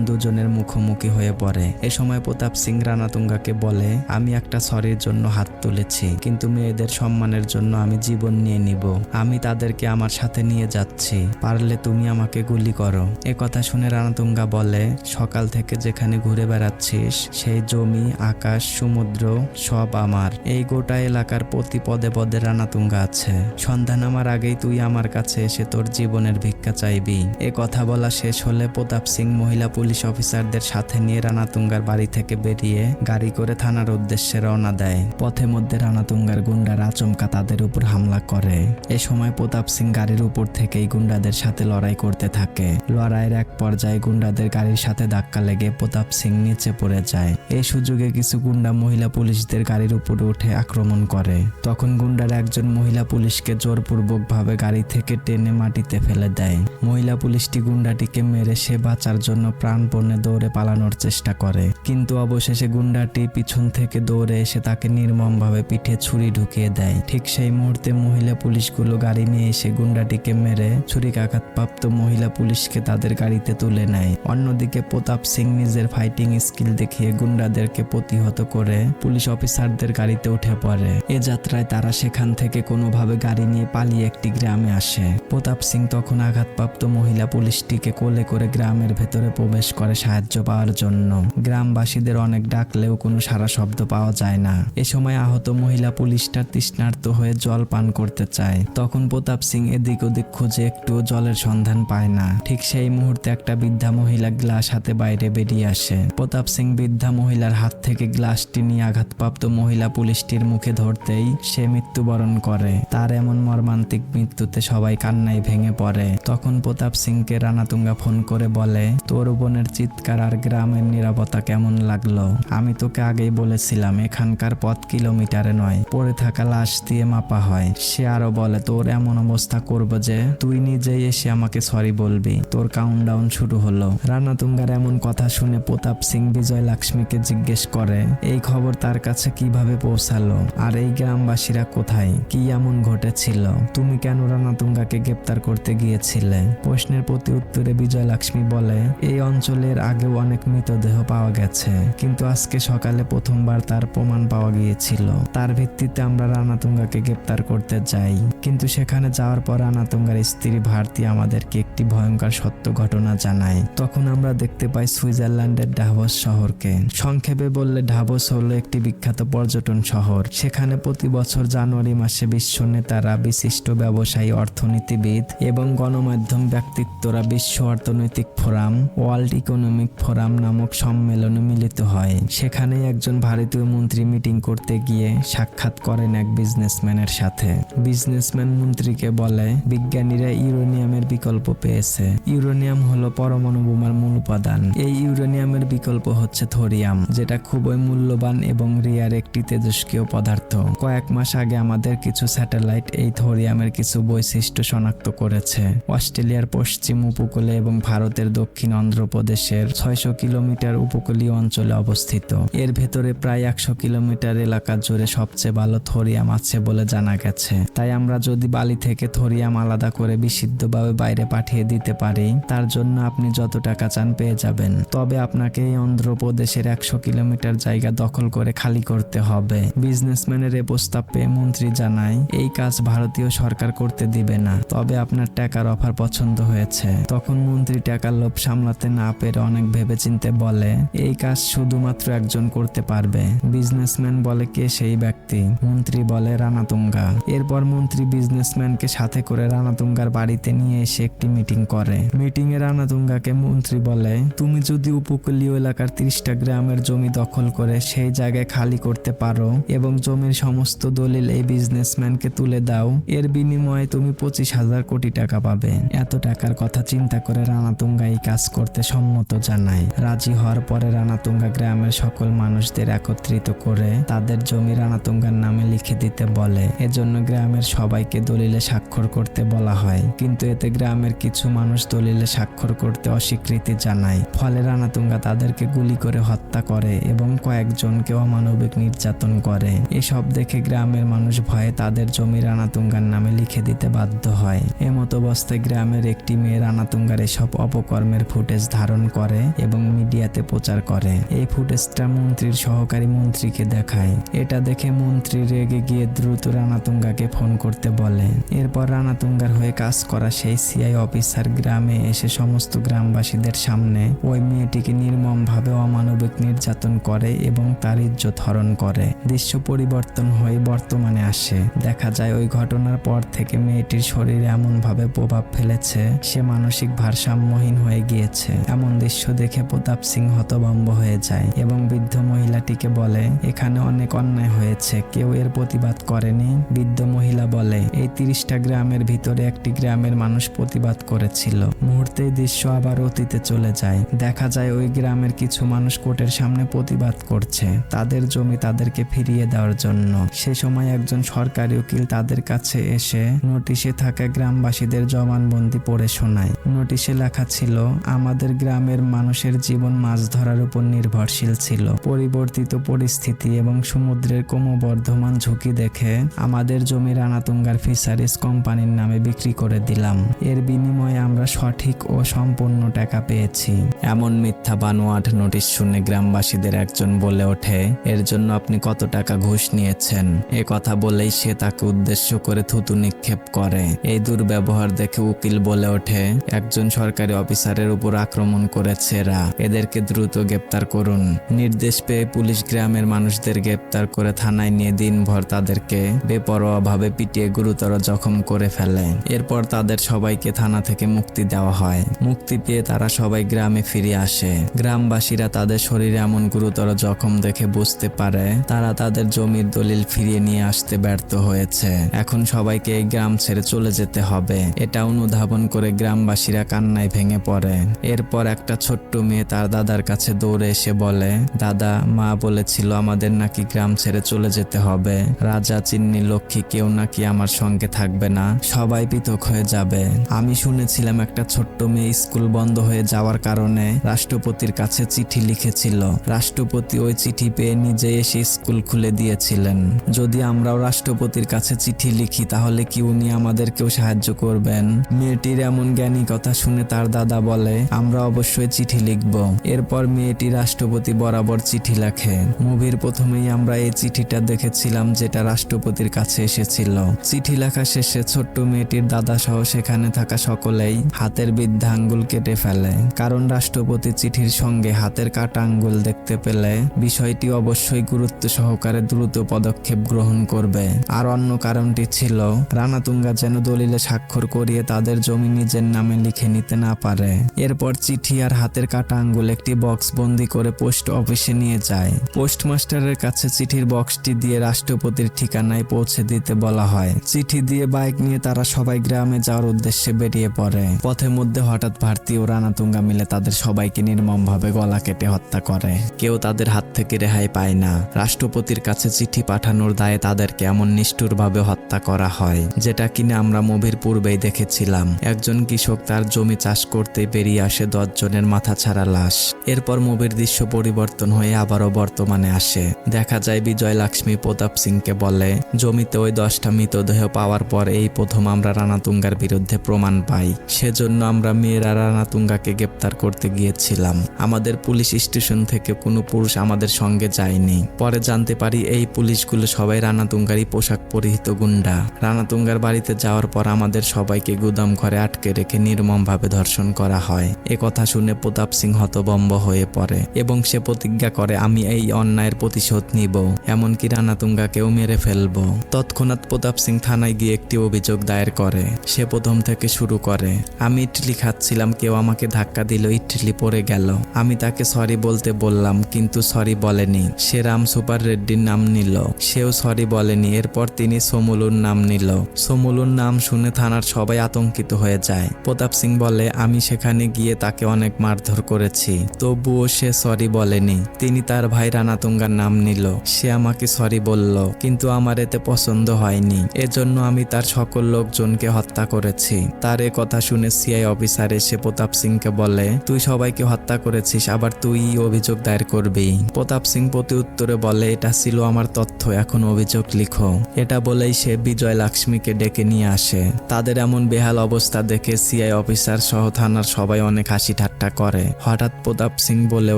দুজনের মুখোমুখি হয়ে পড়ে। এ সময় প্রতাপ সিং রানাতুঙ্গাকে বলে, আমি একটা সরির জন্য হাত তুলেছি, কিন্তু মেয়েদের সম্মানের জন্য আমি জীবন নিয়ে নিব। আমি তাদেরকে আমার সাথে নিয়ে যাচ্ছি, পারলে তুমি আমাকে গুলি করো। এ কথা শুনে রানাতুঙ্গা বলে, সকাল থেকে যেখানে ঘুরে বেড়াচ্ছিস সেই জমি, আকাশ, সমুদ্র সব আমার। এই গোটা এলাকার প্রতি পদে পদে রানাতুঙ্গা আছে। সন্ধ্যা নামার আগেই তুই আমার কাছে এসে তোর জীবনের ভিক্ষা চাইবি। এ কথা বলা শেষ হলে প্রতাপ সিং মহিলা পুলিশ অফিসারদের সাথে নিয়ে রানাতুঙ্গার বাড়ি থেকে বেরিয়ে গাড়ি করে থানার উদ্দেশ্যে রওনা দেয়। পথে মধ্যে রানাতুঙ্গার গুন্ডারা আচমকা তাদের উপর হামলা করে। এ সময় প্রতাপ সিং গাড়ির উপর থেকেই গুন্ডাদের সাথে লড়াই করতে থাকে। লড়াইয়ের এক পর্যায়ে গুন্ডাদের গাড়ির সাথে ধাক্কা লেগে প্রতাপ সিং নিচে পড়ে যায়। এই সুযোগে কিছু গুন্ডা মহিলা পুলিশদের গাড়ির উপরে উঠে আক্রমণ করে। তখন গুন্ডারা একজন মহিলা পুলিশকে জোরপূর্বক ভাবে গাড়ি থেকে টেনে মাটিতে ফেলে দেয়। মহিলা পুলিশটি গুন্ডাটিকে মেরে সে বাঁচার জন্য প্রাণপণে দৌড়ে পালানোর চেষ্টা করে, কিন্তু অবশেষে গুন্ডাটি পিছন থেকে দৌড়ে এসে তাকে নির্মমভাবে পিঠে ছুরি ঢুকিয়ে দেয়। ঠিক সেই মুহূর্তে মহিলা পুলিশগুলো গাড়ি নিয়ে এসে গুন্ডাটিকে মেরে ছুরিকাঘাতপ্রাপ্ত মহিলা পুলিশকে তাদের গাড়িতে তুলে নেয়। অন্যদিকে প্রতাপ সিং নিজের ফাইটিং স্কিল দেখিয়ে গুন্ডাদেরকে প্রতিহত করে পুলিশ অফিসারদের গাড়িতে উঠে পড়ে। এ যাত্রায় তারা সেখান থেকে কোনোভাবে গাড়ি নিয়ে পালিয়ে একটি গ্রামে আসে। প্রতাপ সিং তখন আঘাতপ্রাপ্ত মহিলা পুলিশটিকে কোলে করে গ্রামের ভেতরে প্রবেশ করে সাহায্য পাওয়ার জন্য। গ্রামবাসীদের অনেক ডাকলেও কোনো সাড়া শব্দ পাওয়া যায় না। এ সময় আহত মহিলা পুলিশটা তৃষ্ণার্ত হয়ে জল পান করতে চায়। তখন প্রতাপ সিং এদিক ওদিক খুঁজে একটু জলের সন্ধান পায় না। ঠিক সেই মুহূর্তে একটা বৃদ্ধা মহিলা গ্লাস হাতে বাইরে বেরিয়ে আসে। প্রতাপ সিং বৃদ্ধা মহিলার হাত থেকে গ্লাসটি নিয়ে আঘাতপ্রাপ্ত মহিলা পুলিশটির মুখে ধরতেই সে মৃত্যুবরণ করে। তার এমন মর্মান্তিক মৃত্যুতে সবাই কান্নায় ভেঙে পড়ে। তখন প্রতাপ সিংকে রানাতুঙ্গা ফোন করে বলে, তোর বোনের চিৎকার আর গ্রামের নিরাপত্তা কেমন লাগলো? আমি তোকে আগেই বলেছিলাম এখানকার পথ কিলোমিটারে নয়, পড়ে থাকা লাশ দিয়ে মাপা হয়। সে আরো বলে, তোর এমন অবস্থা করবো যে তুই নিজেই এসে আমাকে সরি বলবি। তোর কাউন্টডাউন শুরু হলো। রানাতুঙ্গার এমন কথা শুনে প্রতাপ সিং বিজয়লক্ষ্মীকে জিজ্ঞেস করে এই খবর তার কাছে কিভাবে পৌঁছালো, আর এই গ্রামবাসীরা কোথায়, কি এমন ঘটেছিল, তুমি কেন রানাতুঙ্গাকে গ্রেপ্তার করতে গিয়েছিলে? প্রশ্নের প্রতি উত্তরে বিজয়লক্ষ্মী বলে, এই অঞ্চলের আগেও অনেক মৃতদেহ পাওয়া গেছে, কিন্তু আজকে সকালে প্রথমবার তার প্রমাণ পাওয়া গিয়েছিল। তার ভিত্তিতে আমরা রানাতুঙ্গাকে গ্রেপ্তার করতে যাই, কিন্তু সেখানে যাওয়ার পর রানাতুঙ্গার স্ত্রী ভারতী আমাদেরকে একটি ভয়ঙ্কর সত্য ঘটনা জানায়। তখন আমরা দেখতে পাই সুইজারল্যান্ডের ডাভোস শহরকে। সংক্ষেপে বললে ডাভোস হলো একটি বিখ্যাত পর্যটন শহর। সেখানে প্রতি বছর জানুয়ারি মাসে বিশ্ব নেতারা, বিশিষ্ট ব্যবসায়ী, অর্থনীতিবিদ অর্থনীতিবিদ এবং গণমাধ্যম ব্যক্তিত্বরা বিশ্ব অর্থনৈতিক ফোরাম, ওয়ার্ল্ড ইকোনমিক ফোরাম নামক সম্মেলনে মিলিত হয়। সেখানে একজন ভারতীয় মন্ত্রী মিটিং করতে গিয়ে সাক্ষাৎ করেন এক বিজনেসম্যানের সাথে। বিজনেসম্যান মন্ত্রীকে বলে, বিজ্ঞানীরা ইউরেনিয়ামের বিকল্প পেয়েছে। ইউরেনিয়াম হলো পরমাণু বোমার মূল উপাদান। এই ইউরেনিয়ামের বিকল্প হচ্ছে থোরিয়াম, যেটা খুবই মূল্যবান এবং রিয়ার একটি তেজস্ক্রিয় পদার্থ। কয়েক মাস আগে আমাদের কিছু স্যাটেলাইট এই থোরিয়ামের কিছু বৈশিষ্ট্য শনাক্ত করেছে। অস্ট্রেলিয়ার পশ্চিম উপকূলে এবং ভারতের দক্ষিণ অন্ধ্রপ্রদেশের 600 কিলোমিটার উপকূলীয় অঞ্চলে অবস্থিত। এর ভেতরে প্রায় 100 কিলোমিটার এলাকা জুড়ে সবচেয়ে ভালো থোরিয়াম আছে বলে জানা গেছে। তাই আমরা যদি বালি থেকে থোরিয়াম আলাদা করে বিশুদ্ধভাবে বাইরে পাঠিয়ে দিতে পারি, তার জন্য আপনি যত টাকা চান পেয়ে যাবেন। তবে আপনাকে এই অন্ধ্রপ্রদেশের 100 কিলোমিটার জায়গা দখল করে খালি করতে হবে। বিজনেসম্যানের এ প্রস্তাব পেয়ে মন্ত্রী জানায়, এই কাজ ভারতীয় সরকার করতে দিবে না, তবে আপনার টাকার অফার পছন্দ হয়েছে। তখন মন্ত্রী টাকার লোভ সামলাতে না পেরে অনেক ভেবেচিন্তে বলে, এই কাজ শুধুমাত্র একজন করতে পারবে। বিজনেসম্যান বলে, কে সেই ব্যক্তি? মন্ত্রী বলে, রানাতুঙ্গা। এরপর মন্ত্রী বিজনেসম্যানকে সাথে করে রানাতুঙ্গার বাড়িতে নিয়ে এসে একটি মিটিং করে। মিটিং এ রানাতুঙ্গাকে মন্ত্রী বলে, তুমি যদি উপকূলীয় এলাকার 30টা গ্রামের জমি দখল করে সেই জায়গায় খালি করতে পারো এবং জমির সমস্ত দলিল এই বিজনেসম্যানকে তুলে দাও, এর বিনিময়ে তুমি 25,000 কোটি টাকা পাবে। এত টাকার কথা চিন্তা করে রানাতুঙ্গা এই কাজ করতে সম্মত জানায়। রাজি হওয়ার পরে রানাতুঙ্গা গ্রামের সকল মানুষদের একত্রিত করে তাদের জমি রানাতুঙ্গার নামে লিখে দিতে বলে। এজন্য গ্রামের সবাইকে দলিলে স্বাক্ষর করতে বলা হয়, কিন্তু এতে গ্রামের কিছু মানুষ দলিলে স্বাক্ষর করতে অস্বীকৃতি জানায়। ফলে রানাতুঙ্গা তাদেরকে গুলি করে হত্যা করে এবং কয়েকজনকে অমানবিক নির্যাতন করে। এসব দেখে গ্রামের মানুষ ভয়ে তাদের জমি রানাতুঙ্গার নামে লিখে দিতে বাধ্য হয়। এমত অবস্থায় গ্রামের একটি মেয়ে রানাতুঙ্গার এসব অপকর্মের ফুটেজ ধারণ করে এবং মিডিয়াতে প্রচার করে। এই ফুটেজটা মন্ত্রীর সহকারী মন্ত্রীকে দেখায়। এটা দেখে মন্ত্রী রেগে গিয়ে দ্রুত রানাতুঙ্গাকে ফোন করতে বলে। এরপর রানাতুঙ্গার হয়ে কাজ করা সেই সিআই অফিসার গ্রামে এসে সমস্ত গ্রামবাসীদের সামনে ওই মেয়েটিকে নির্মমভাবে অমানবিক নির্যাতন করে এবং তার ইজ্জত হরণ করে। দৃশ্য পরিবর্তন হয়ে বর্তমানে আসে। দেখা যায় ওই ঘটনার পর থেকে মেয়েটির শরীরে এমনভাবে প্রভাব ফেলেছে, সে মানসিক ভারসাম্যহীন হয়ে গিয়েছে। এমন দৃশ্য দেখে প্রতাপ সিং হতভম্ব হয়ে যায় এবং বৃদ্ধ মহিলাটিকে বলে, এখানে অনেক অন্যায় হয়েছে, কেউ এর প্রতিবাদ করেনি। বৃদ্ধ মহিলা বলে, এই 30টা গ্রামের ভিতরে একটি গ্রামের মানুষ প্রতিবাদ করেছিল। মুহূর্তেই দৃশ্য আবার অতীতে চলে যায়। দেখা যায় ওই গ্রামের কিছু মানুষ কোর্টের সামনে প্রতিবাদ করছে তাদের জমি তাদেরকে ফিরিয়ে দেওয়ার জন্য। সে সময় একজন সরকারি উকিল তাদের কাছে এসে নোটিশে থাকা গ্রামবাসীদের জবানবন্দি পড়ে শোনায়। নোটিশে লেখা ছিল, আমাদের গ্রামের মানুষের জীবন মাছ ধরার উপর নির্ভরশীল ছিল। পরিবর্তিত পরিস্থিতি এবং সমুদ্রের ক্রমবর্ধমান ঝুঁকি দেখে আমাদের জমি রানাতুঙ্গার ফিশারিজ কোম্পানির নামে বিক্রি করে দিলাম। এর বিনিময়ে আমরা সঠিক ও সম্পূর্ণ টাকা পেয়েছি। এমন মিথ্যা বানোয়াট নোটিশ শুনে গ্রামবাসীদের একজন বলে ওঠে, এর জন্য আপনি কত টাকা ঘুষ নিয়েছেন? এ কথা বলেই সে তাকে উদ্দেশ্য করে থুতু নিক্ষেপ করে। এই দুর্ব্যবহার দেখে উকিল বলে ওঠে, একজন সরকারি অফিসারের উপর আক্রমণ করেছে এরা, এদেরকে দ্রুত গ্রেপ্তার করুন। নির্দেশ পেয়ে পুলিশ গ্রামের মানুষদের গ্রেপ্তার করে থানায় নিয়ে দিনভর তাদেরকে বেপরোয়াভাবে পিটিয়ে গুরুতর জখম করে ফেলে। এরপর তাদের সবাইকে থানা থেকে মুক্তি দেওয়া হয়। মুক্তি পেয়ে তারা সবাই গ্রামে ফিরে আসে। গ্রামবাসীরা তাদের শরীরে এমন গুরুতর জখম দেখে বুঝতে পারে তারা তাদের জমির দলিল ফিরিয়ে নিয়ে আসতে ব্যর্থ হয়েছে। এখন সবাইকে এই গ্রাম ছেড়ে চলে যেতে হবে। এটা অনুধাবন করে গ্রামবাসীরা কান্নায় ভেঙে পড়ে। এরপর একটা ছোট্ট মেয়ে তার দাদার কাছে দৌড়ে এসে বলে, দাদা, মা বলেছিল আমাদের নাকি গ্রাম ছেড়ে চলে যেতে হবে। রাজা, চিন্নি, লক্ষ্মী কেউ নাকি আমার সঙ্গে থাকবে না, সবাই পৃথক হয়ে যাবে। আমি শুনেছিলাম একটা ছোট্ট মেয়ে স্কুল বন্ধ হয়ে যাওয়ার কারণে রাষ্ট্রপতির কাছে চিঠি লিখেছিল। রাষ্ট্রপতি ওই চিঠি পেয়ে নিজে এসে স্কুল খুলে দিয়েছিলেন। যদি আমরাও রাষ্ট্রপতির কাছে চিঠি লিখি তাহলে কি উনি আমাদেরকেও সাহায্য করবেন? মেয়েটির এমন জ্ঞানী কথা শুনে তার দাদা বলে, আমরা অবশ্যই চিঠি লিখব। এরপর মেয়েটি রাষ্ট্রপতি বরাবর চিঠি লেখে। মুভির প্রথমেই আমরা এই চিঠিটা দেখেছিলাম যেটা রাষ্ট্রপতির কাছে এসেছিল। চিঠি লেখা শেষে ছোট্ট মেয়েটির দাদা সহ সেখানে থাকা সকলেই হাতের বৃদ্ধা আঙ্গুল কেটে ফেলে, কারণ রাষ্ট্রপতি চিঠির সঙ্গে হাতের কাটা আঙ্গুল দেখতে পেলে বিষয়টি অবশ্যই গুরুত্ব সহকারে দ্রুত পদক্ষেপ গ্রহণ করবে। আর অন্য কারণটি ছিল রানাতুঙ্গা যেন দলিল দলিলে স্বাক্ষর করিয়ে তাদের জমি নিজের নামে লিখে নিতে না পারে। এরপর চিঠি আর হাতের কাটা আঙ্গুল একটি বক্স বন্দি করে পোস্ট অফিসে নিয়ে যায়। পোস্টমাস্টারের কাছে চিঠির বক্সটি দিয়ে রাষ্ট্রপতির ঠিকানায় পৌঁছে দিতে বলা হয়। চিঠি দিয়ে বাইক নিয়ে তারা সবাই গ্রামে যাওয়ার উদ্দেশ্যে বেরিয়ে পড়ে। পথের মধ্যে হঠাৎ ভারতী ও রানাতুঙ্গা মিলে তাদের সবাইকে নির্মমভাবে গলা কেটে হত্যা করে। কেউ তাদের হাত থেকে রেহাই পায় না। রাষ্ট্রপতির কাছে চিঠি পাঠানোর দায়ে তাদেরকে এমন নিষ্ঠুরভাবে হত্যা করা হয়, যেটা কিনা আমরা মুভির পূর্বেই দেখেছিলাম। একজন কৃষক তার জমি চাষ করতে বেরিয়ে আসে 10 জনের মাথা ছাড়া লাশ। এরপর মুভির দৃশ্য পরিবর্তন হয়ে আবারও বর্তমানে আসে। দেখা যায় বিজয় লক্ষ্মী প্রতাপ সিংকে বলে, জমিতে ওই 10টা মৃতদেহ পাওয়ার পর এই প্রথম আমরা রানাতুঙ্গার বিরুদ্ধে প্রমাণ পাই। সেজন্য আমরা মেয়েরা রানাতুঙ্গাকে গ্রেপ্তার করতে গিয়েছিলাম। আমাদের পুলিশ স্টেশন থেকে কোনো পুরুষ আমাদের সঙ্গে যায়নি। পরে জানতে পারি এই পুলিশগুলো সবাই রানাতুঙ্গারই পোশাক পরিহিত গুন্ডা। রানাতুঙ্গার বাড়িতে যাওয়ার পর আমাদের সবাইকে গুদাম ঘরে আটকে রেখে নির্মমভাবে ধর্ষণ করা হয়। এ কথা শুনে প্রতাপ সিং হতভম্ব হয়ে পড়ে এবং সে প্রতিজ্ঞা করে, আমি এই অন্যায়ের প্রতিশোধ নিব, এমনকি রানাতুঙ্গাকেও মেরে ফেলব। তৎক্ষণাৎ প্রতাপ সিং থানায় গিয়ে একটি অভিযোগ দায়ের করে। সে প্রথম থেকে শুরু করে, আমি ইডলি খাচ্ছিলাম, কেউ আমাকে ধাক্কা দিল, ইডলি পড়ে গেল। আমি তাকে সরি বলতে বললাম, কিন্তু সরি বলেনি। সে রাম সুপার রেড্ডির নাম নিল, সেও সরি বলেনি। এরপর তিনি সমুলুর নাম নিল। সমুলুর নাম শুনে থানার সবাই আতঙ্কিত হয়ে যায়। প্রতাপ সিং বলে, আমি সেখানে গিয়ে তাকে অনেক মারধর করেছি, তবুও সে সরি বলেনি। তিনি তার ভাই রানাতুঙ্গার নাম নিল, সে আমাকে সরি বলল, কিন্তু আমার এতে পছন্দ হয়নি। এজন্য আমি তার সকল লোকজনকে হত্যা করেছি। তার এ কথা শুনে সিআই অফিসার এসে প্রতাপ সিংকে বলে, তুই সবাইকে হত্যা করেছিস, আবার তুই অভিযোগ দায়ের করবি? প্রতাপ সিং প্রতি উত্তরে বলে, এটা ছিল আমার তথ্য, এখন অভিযোগ লিখো। এটা বলেই সে বিজয় লক্ষ্মীকে ডেকে নিয়ে আসে। তাদের এমন বেহাল অবস্থা দেখে সিআই অফিসার সহ থানার সবাই অনেক হাসি ঠাট্টা করে। হঠাৎ প্রতাপ সিং বলে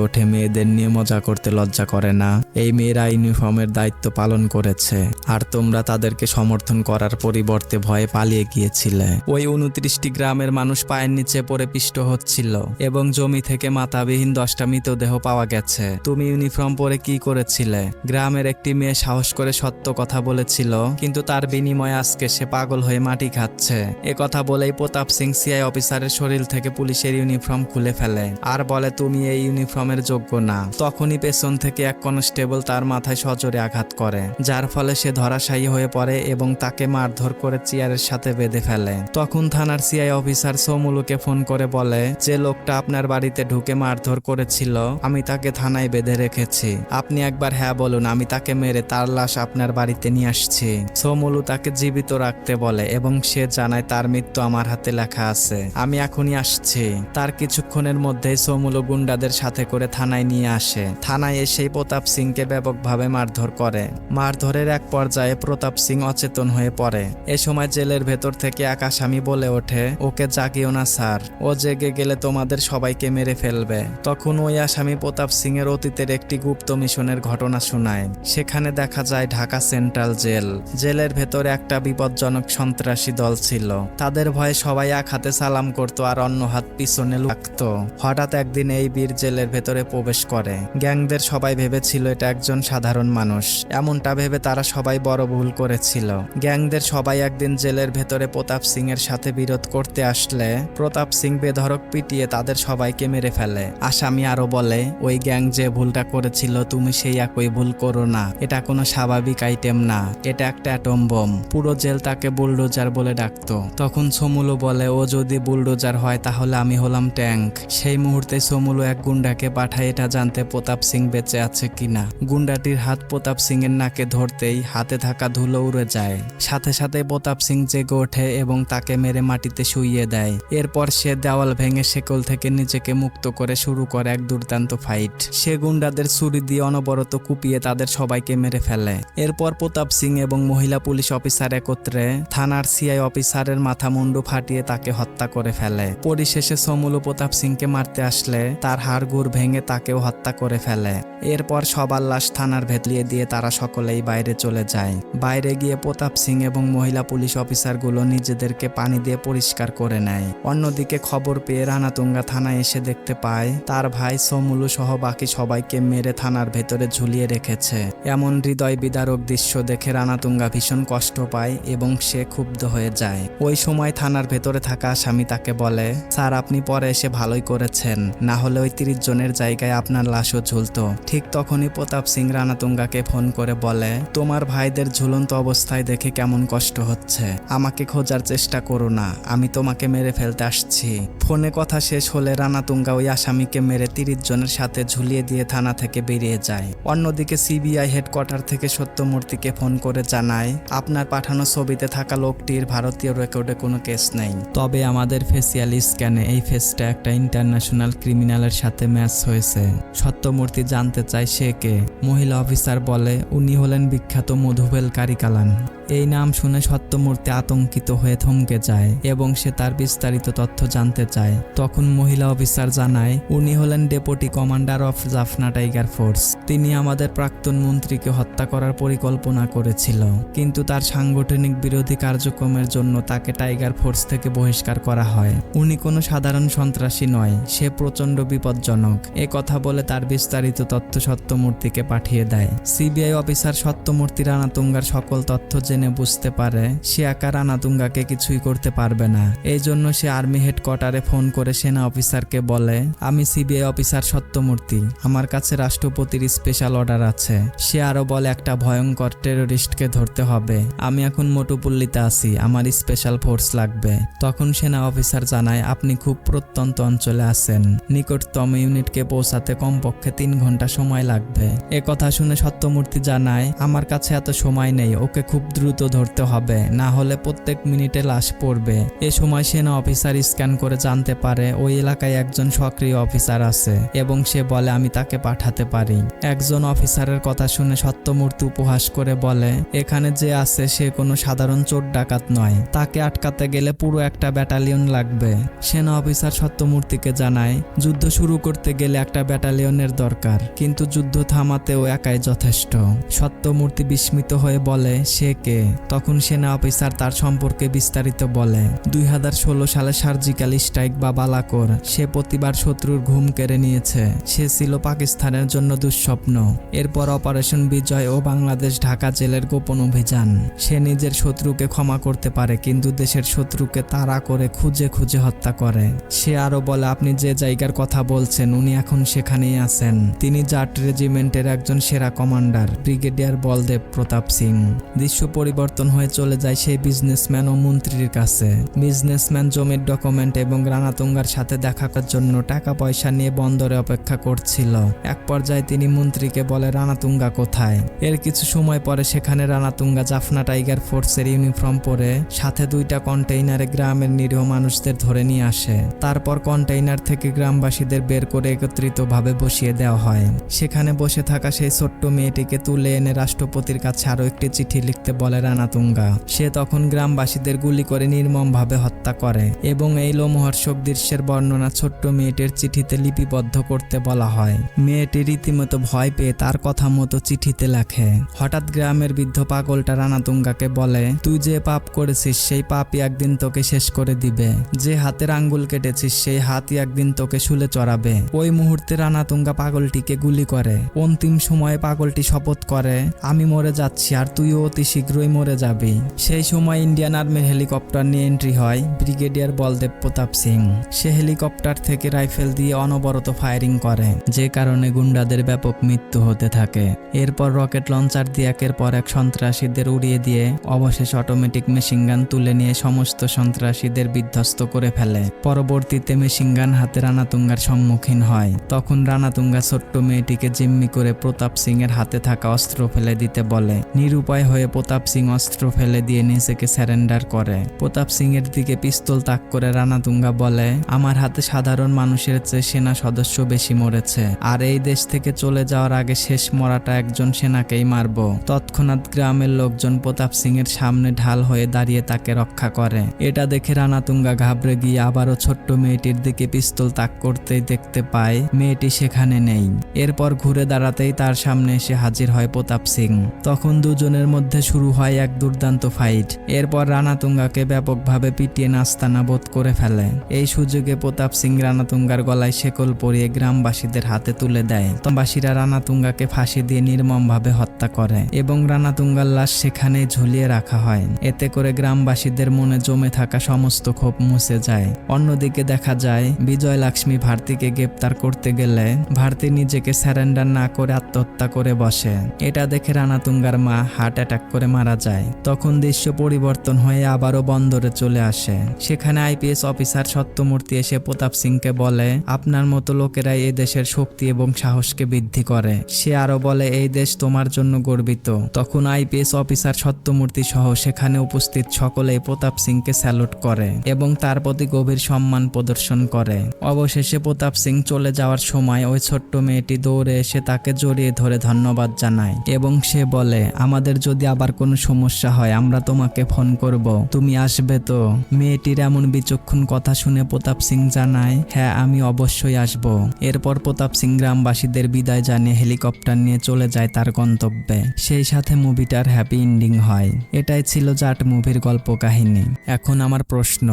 ওঠে, মেয়েদের নিয়ে মজা করতে লজ্জা করে না? এই মেয়েরা ইউনিফর্মের দায়িত্ব পালন করেছে, আর তোমরা তাদেরকে সমর্থন করার পরিবর্তে ভয়ে পালিয়ে গিয়েছিলে। ওই 29টি গ্রামের মানুষ পায়ের নিচে পড়ে পিষ্ট হচ্ছিল এবং জমি থেকে মাথাবিহীন 10টা মৃতদেহ পাওয়া গেছে। তুমি ইউনিফর্ম পরে কি করেছিলে? গ্রামের একটি মেয়ে সাহস করে সত্য কথা বলেছিল, কিন্তু তার বিনিময়ে আজকে সে পাগল হয়ে মাটি খাচ্ছে। এ কথা বলেই প্রতাপ সিং সিআই অফিসারের শরীর থেকে পুলিশের ইউনিফর্ম খুলে ফেলে আর বলে, তুমি এই ইউনিফর্মের যোগ্য না। তখনই পেছন থেকে এক কনস্টেবল তার মাথায় সজোরে আঘাত করে, যার ফলে সে ধরাশায়ী হয়ে পড়ে এবং তাকে মারধর করে চেয়ারের সাথে বেঁধে ফেলে। তখন থানার সিআই অফিসার সমুলুকে ফোন করে বলে, যে লোকটা আপনার বাড়িতে ঢুকে মারধর করেছিল, আমি তাকে থানায় বেঁধে রেখেছি। আপনি একবার হ্যাঁ বলুন, আমি তাকে মেরে তার লাশ আপনার বাড়িতে নিয়ে আসছি। সমুলু তাকে জীবিত রাখতে বলে এবং সে জানায়, তার মৃত্যু আমার হাতে লেখা আছে, আমি এখনই আসছি। তার কিছুক্ষণের মধ্যেই সমুলু গুন্ডাদের সাথে করে থানায় নিয়ে আসে। থানায় এসেই প্রতাপ সিংকে ব্যাপকভাবে মারধর করে। মারধরের এক পর্যায়ে প্রতাপ সিং অচেতন হয়ে পড়ে। এ সময় জেলের ভেতর থেকে এক আসামি বলে ওঠে, ওকে জাগিও না স্যার, ও জেগে গেলে তোমাদের সবাইকে মেরে ফেলবে। তখন ওই আসামি প্রতাপ সিং এর অতীতের একটি গুপ্ত মিশনের ঘটনা শোনায়। সেখানে দেখা যায় ঢাকা সেন্ট্রাল জেল। জেলের ভেতরে একটা বিপজ্জনক সন্ত্রাসী দল ছিল। তাদের ভয়ে সবাই এক হাতে সালাম করত আর অন্য হাত পিছনে রাখত। হঠাৎ একদিন এই বীর জেলের ভেতরে প্রবেশ করে। গ্যাংদের সবাই ভেবেছিল এটা একজন সাধারণ মানুষ। এমনটা ভেবে তারা সবাই বড় ভুল করেছিল। গ্যাংদের সবাই একদিন জেলের ভেতরে প্রতাপ সিং এর সাথে বিরোধ করতে আসলে প্রতাপ সিং বেধড়ক পিটিয়ে তাদের সবাইকে মেরে ফেলে। আসামি আরো বলে, ওই গ্যাং যে ভুলটা করেছিল তুমি সেই একই ভুল করো না, এটা কোনো স্বাভাবিক আইটেম না, এটা একটা অ্যাটম বোম। পুরো জেল তাকে বুলডোজার বলে ডাকতো। তখন সমুলু বলে, ও যদি বুলডোজার হয় তাহলে আমি হলাম ট্যাঙ্ক। সেই মুহূর্তে সমুলু এক গুন্ডাকে পাঠায় এটা জানতে প্রতাপ সিং বেঁচে আছে কিনা। গুন্ডাটির হাত প্রতাপ সিং এর নাকে ধরতেই হাতে থাকা ধুলো উড়ে যায়। সাথে সাথে প্রতাপ সিং জেগে ওঠে এবং তাকে মেরে মাটিতে শুইয়ে দেয়। এরপর সে দেওয়াল ভেঙে শেকল থেকে নিজেকে মুক্ত করে শুরু করে এক দুর্দান্ত ফাইট। সে গুন্ডাদের ছুরি দিয়ে অনবরত কুপিয়ে তাদের সবাইকে মেরে ফেলে। এরপর প্রতাপ সিং এবং মহিলা পুলিশ অফিসার একত্রে থানার সিআই অফিসারের মাথা মুন্ডু ফাটিয়ে তাকে হত্যা করে ফেলে। পরিশেষে সমুলু প্রতাপ সিংকে মারতে আসলে তার হাড়গোড় ভেঙে তাকেও হত্যা করে ফেলে। এরপর সবার লাশ থানার ভেতলিয়ে দিয়ে তারা সকলেই বাইরে চলে যায়। বাইরে গিয়ে প্রতাপ সিং এবং মহিলা পুলিশ অফিসারগুলো নিজেদেরকে পানি দিয়ে পরিষ্কার করে নেয়। অন্যদিকে খবর পেয়ে রানাতুঙ্গা থানায় এসে দেখতে পায় তার ভাই সমুলু সহ বাকি সবাইকে মেরে থানার ভেতরে ঝুলিয়ে রেখেছে। এমন হৃদয় বিদারক দৃশ্য দেখে রানাতুঙ্গা ভীষণ কষ্ট পায় এবং সে ক্ষুব্ধ হয়ে যায়। ওই সময় থানার ভেতরে থাকা আসামি তাকে বলে, স্যার আপনি পরে এসে ভালোই করেছেন, না হলে ওই 30 জনের জায়গায় আপনার লাশও ঝুলতো। ঠিক তখনই প্রতাপ সিং রানাতুঙ্গাকে ফোন করে বলে, তোমার ভাইদের ঝুলন্ত অবস্থায় দেখে কেমন কষ্ট হচ্ছে, আমাকে খোঁজার চেষ্টা করো না, আমি তোমাকে মেরে ফেলতে আসছি। ফোনে কথা শেষ হলে রানাতুঙ্গা ওই আসামিকে মেরে 30 জনের সাথে ঝুলিয়ে দিয়ে থানা থেকে বেরিয়ে যায়। অন্যদিকে সিবিআই হেডকোয়ার্টার থেকে সত্যমূর্তিকে ফোন করে জানায়, আপনার পাঠানো ছবিতে থাকা লোকটির ভারতীয় রেকর্ডে কোনো কেস নেই, তবে আমাদের ফেসিয়াল স্ক্যানে এই ফেসটা একটা ইন্টারন্যাশনাল ক্রিমিনালের সাথে ম্যাচ হয়েছে। সত্যমূর্তি জানতে চায় সে কে। মহিলা অফিসার বলে, উনি হলেন বিখ্যাত মধুবেল কারিকালান। এই নাম শুনে সত্যমূর্তি আতঙ্কিত হয়ে থমকে যায় এবং সে তার বিস্তারিত তথ্য জানতে চায়। তখন মহিলা অফিসার জানায়, উনি হলেন deputy commander of Jaffna tiger force. তিনি আমাদের প্রাক্তন মন্ত্রীকে হত্যা করার পরিকল্পনা করেছিল, কিন্তু তার সাংগঠনিক বিরোধী কার্যক্রমের জন্য তাকে টাইগার ফোর্স থেকে বহিষ্কার করা হয়। উনি কোনো সাধারণ সন্ত্রাসী নয়, সে প্রচণ্ড বিপজ্জনক। এ কথা বলে তার বিস্তারিত তথ্য সত্যমূর্তিকে পাঠিয়ে দেয়। সিবিআই অফিসার সত্যমূর্তি রানাতুঙ্গার সকল তথ্য জেনে বুঝতে পারে সে একা রানাতুঙ্গাকে কিছুই করতে পারবে না। এই জন্য সে আর্মি হেডকোয়ার্টারে ফোন করে সেনা অফিসারকে বলে, আমি সিবিআই অফিসার সত্যমূর্তি, আমার কাছে রাষ্ট্রপতির স্পেশাল অর্ডার আছে। সে আরো বলে, একটা ভয়ঙ্কর টেরোরিস্টকে ধরতে হবে, আমি এখন মোটুপল্লিতে আছি, আমার স্পেশাল ফোর্স লাগবে। তখন সেনা অফিসার জানায়, আপনি খুব প্রত্যন্ত অঞ্চলে আছেন, নিকটতম ইউনিটকে পৌঁছাতে কমপক্ষে 3 ঘন্টা সময় লাগবে। এ কথা শুনে সত্যমূর্তি জানায়, আমার কাছে এত সময় নেই, ওকে খুব দ্রুত ধরতে হবে, না হলে প্রত্যেক মিনিটে লাশ পড়বে। এ সময় সেনা অফিসার স্ক্যান করে জানতে পারে ওই এলাকায় একজন সক্রিয় অফিসার আছে এবং সে বলে, আমি তাকে পাঠাতে পারি। একজন অফিসারের কথা শুনে সত্যমূর্তি উপহাস করে বলে, এখানে যে আছে সে কোনো সাধারণ চোর ডাকাত নয়, তাকে আটকাতে গেলে পুরো একটা ব্যাটালিয়ন লাগবে। সেনা অফিসার সত্যমূর্তিকে জানায়, যুদ্ধ শুরু করতে গেলে একটা ব্যাটালিয়নের দরকার, কিন্তু যুদ্ধ থামাতেও একাই যথেষ্ট। সত্যমূর্তি বিস্মিত হয়ে বলে, সে কে? তখন সেনা অফিসার তার সম্পর্কে বিস্তারিত বলে, 2016 সালে সার্জিক্যাল স্ট্রাইক বা বালাকোর সে প্রতিবার শত্রুর ঘুম কেড়ে নিয়েছে। সে ছিল পাকিস্তানের জন্য দুঃস্বপ্ন। এরপর অপারেশন বিজয় ও বাংলাদেশ ঢাকা জেলের গোপন অভিযান। সে নিজের শত্রুকে ক্ষমা করতে পারে, কিন্তু দেশের শত্রুকে তাড়া করে খুঁজে খুঁজে হত্যা করে। সে আরো বলে, আপনি যে জায়গার কথা বলছেন উনি এখন সেখানেই আছেন। তিনি জাট রেজিমেন্টের একজন সেরা কমান্ডার, ব্রিগেডিয়ার বলদেব প্রতাপ সিং। দৃশ্য পরিবর্তন হয়ে চলে যায় সেই বিজনেসম্যান ও মন্ত্রীর কাছে। বিজনেসম্যান জমির ডকুমেন্ট এবং রানাতুঙ্গার সাথে দেখা করার জন্য টাকা পয়সা নিয়ে বন্দরে অপেক্ষা করছিল। এক পর্যায়ে তিনি মন্ত্রীকে বলে, রানাতুঙ্গা কোথায়? এর কিছু সময় পরে সেখানে রানাতুঙ্গা জাফনা টাইগার ফোর্সের ইউনিফর্ম পরে সাথে 2টা কন্টেইনারে গ্রামের নিরীহ মানুষদের ধরে নিয়ে আসে। তারপর কন্টেইনার থেকে গ্রামবাসীদের বের করে একত্রিতভাবে বসিয়ে দেওয়া হয়। সেখানে বসে থাকা সেই ছোট্ট মেয়েটিকে তুলে এনে রাষ্ট্রপতির কাছে আরো একটি চিঠি লিখতে বলে রানাতুঙ্গা। সে তখন গ্রামবাসীদের গুলি করে নির্মমভাবে হত্যা করে এবং এই লোমহর্ষক দৃশ্যের বর্ণনা ছোট্ট মেয়েটির চিঠিতে লিপিবদ্ধ করতে বলা হয়। মেয়েটি রীতিমতো ভয় পেয়ে তার কথা মতো চিঠিতে লেখে। হঠাৎ গ্রামের বৃদ্ধ পাগলটা রানাতুঙ্গাকে বলে, তুই যে পাপ করেছিস সেই পাপই একদিন তোকে শেষ করে দিবে। যে হাতের আঙ্গুল কেটেছিস সেই হাতই একদিন তোকে শুলে চড়াবে। ওই মুহূর্তে রানাতুঙ্গা পাগলটিকে গুলি করে। অন্তিম সময়ে পাগলটি শপথ করে, আমি মরে যাচ্ছি আর তুইও অতি শীঘ্রই মরে যাবি। সেই সময় ইন্ডিয়ান আর্মির হেলিকপ্টার নিয়ে এন্ট্রি হয় ব্রিগেডিয়ার বলদেব প্রতাপ সিং। সে হেলিকপ্টার থেকে রাইফেল দিয়ে অনবরত ফায়ারিং করে, যে কারণে গুন্ডাদের ব্যাপক মৃত্যু হতে থাকে। এরপর রকেট লঞ্চার দিয়ে একের পর এক সন্ত্রাসীদের উড়িয়ে দিয়ে অবশেষে অটোমেটিক মেশিনগান তুলে নিয়ে সমস্ত সন্ত্রাসীদের বিধ্বস্ত করে ফেলে। পরবর্তীতে মেশিনগান হাতে রানাতুঙ্গার সম্মুখীন হয়। তখন রানাতুঙ্গা ছোট্ট মেয়েটিকে জিম্মি করে প্রতাপ সিং এর হাতে থাকা অস্ত্র ফেলে দিতে বলে। নিরুপায় হয়ে প্রতাপ সিং অস্ত্র ফেলে দিয়ে নিজেকে স্যারেন্ডার করে। প্রতাপ সিং এর দিকে পিস্তল তাক করে রানাতুঙ্গা বলে, আমার হাতে সাধারণ মানুষের চেয়ে সেনা সদস্য বেশি মরেছে, আর এই দেশ থেকে চলে যাওয়ার আগে শেষ মরাটা একজন সেনাকেই মারব। তৎক্ষণাৎ গ্রামের লোকজন প্রতাপ সিং এর সামনে ঢাল হয়ে দাঁড়িয়ে তাকে রক্ষা করে। এটা দেখে রানাতুঙ্গা ঘাবড়ে গিয়ে আবারও ছোট্ট মেয়েটির দিকে পিস্তল তাক করতেই দেখতে পায় মেয়েটি সেখানে নেই। এরপর ঘুরে দাঁড়াতেই তার সামনে এসে হাজির হয় প্রতাপ সিং। তখন দুজনের মধ্যে শুরু হয় এক দুর্দান্ত ফাইট। এরপর রানাতুঙ্গাকে ব্যাপকভাবে পিটিয়ে নাস্তানাবোধ করে ফেলে। এই সুযোগে প্রতাপ সিং রানাতুঙ্গার গলায় শেকল পরিয়ে গ্রামবাসীদের হাতে তুলে দেয়। গ্রামবাসীরা রানাতুঙ্গাকে ফাঁসি দিয়ে নির্মমভাবে হত্যা করে এবং রানাতুঙ্গার লাশ সেখানেই ঝুলিয়ে রাখা হয়। এতে করে গ্রামবাসীদের মনে জমে থাকা সমস্ত ক্ষোভ মুছে যায়। অন্যদিকে দেখা যায় বিজয় লক্ষ্মী ভারতীকে গ্রেপ্তার করতে গেলে ভারতী নিজেকে স্যারেন্ডার না করে আত্মহত্যা করে বসে। এটা দেখে রানাতুঙ্গার মা হার্ট অ্যাটাক করে মারা যায়। তখন দৃশ্য পরিবর্তন হয়ে আবারও বন্দরে চলে আসে। সেখানে আইপিএস অফিসার সত্যমূর্তি এসে প্রতাপ সিংকে বলে, আপনার মতো লোকেরাই এই দেশের শক্তি এবং সাহসকে বৃদ্ধি করে। সে আরো বলে, এই দেশ তোমার জন্য গর্বিত। তখন আইপিএস অফিসার সত্যমূর্তি সহ সেখানে উপস্থিত সকলেই প্রতাপ সিংকে স্যালুট করে এবং তার প্রতি গভীর সম্মান প্রদর্শন করে। অবশেষে প্রতাপ সিং চলে যাওয়ার সময় ওই ছোট্ট মেয়েটি দৌড়ে এসে তাকে জড়িয়ে ধরে ধন্যবাদ জানায় এবং সে বলে, আমাদের যদি আবার কোনো সমস্যা হয় আমরা তোমাকে ফোন করব, তুমি আসবে তো? মেয়েটির এমন বিচক্ষণ কথা শুনে প্রতাপ সিং জানায়, হ্যাঁ আমি অবশ্যই আসব। এরপর প্রতাপ সিং গ্রামবাসীদের বিদায় জানিয়ে হেলিকপ্টার নিয়ে চলে যায় তার গন্তব্যে। সেই সাথে মুভিটার হ্যাপি এন্ডিং হয়। এটাই ছিল জাট মুভির গল্প কাহিনী। এখন আমার প্রশ্ন,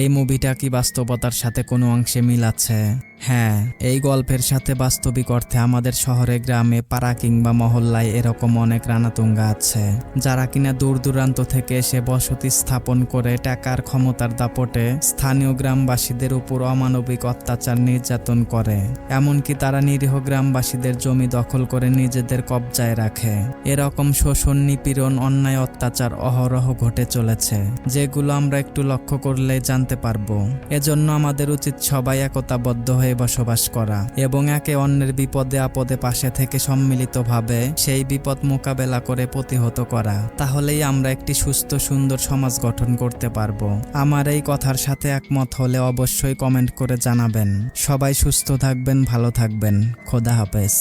এই মুভিটা কি বাস্তবতার সাথে কোনো অংশে মিল আছে? হ্যাঁ, এই গল্পের সাথে বাস্তবিক অর্থে আমাদের শহরে, গ্রামে, পাড়া কিংবা মহল্লায় এরকম অনেক রানাতুঙ্গা আছে, যারা কিনা দূর দূরান্ত থেকে এসে বসতি স্থাপন করে টাকার ক্ষমতার দাপটে স্থানীয় গ্রামবাসীদের উপর অমানবিক অত্যাচার নির্যাতন করে। এমনকি তারা নিরীহ গ্রামবাসীদের জমি দখল করে নিজেদের কবজায় রাখে। এরকম শোষণ, নিপীড়ন, অন্যায়, অত্যাচার অহরহ ঘটে চলেছে, যেগুলো আমরা একটু লক্ষ্য করলেই জানতে পারবো। এজন্য আমাদের উচিত সবাই একতাবদ্ধ হয়ে বসবাস করা এবং একে অন্যের বিপদে আপদে পাশে থেকে সম্মিলিতভাবে সেই বিপদ মোকাবেলা করে প্রতিহত করা। তাহলেই আমরা একটি সুস্থ সুন্দর সমাজ গঠন করতে পারবো। আমার এই কথার সাথে একমত হলে অবশ্যই কমেন্ট করে জানাবেন। সবাই সুস্থ থাকবেন, ভালো থাকবেন। খোদা হাফেজ।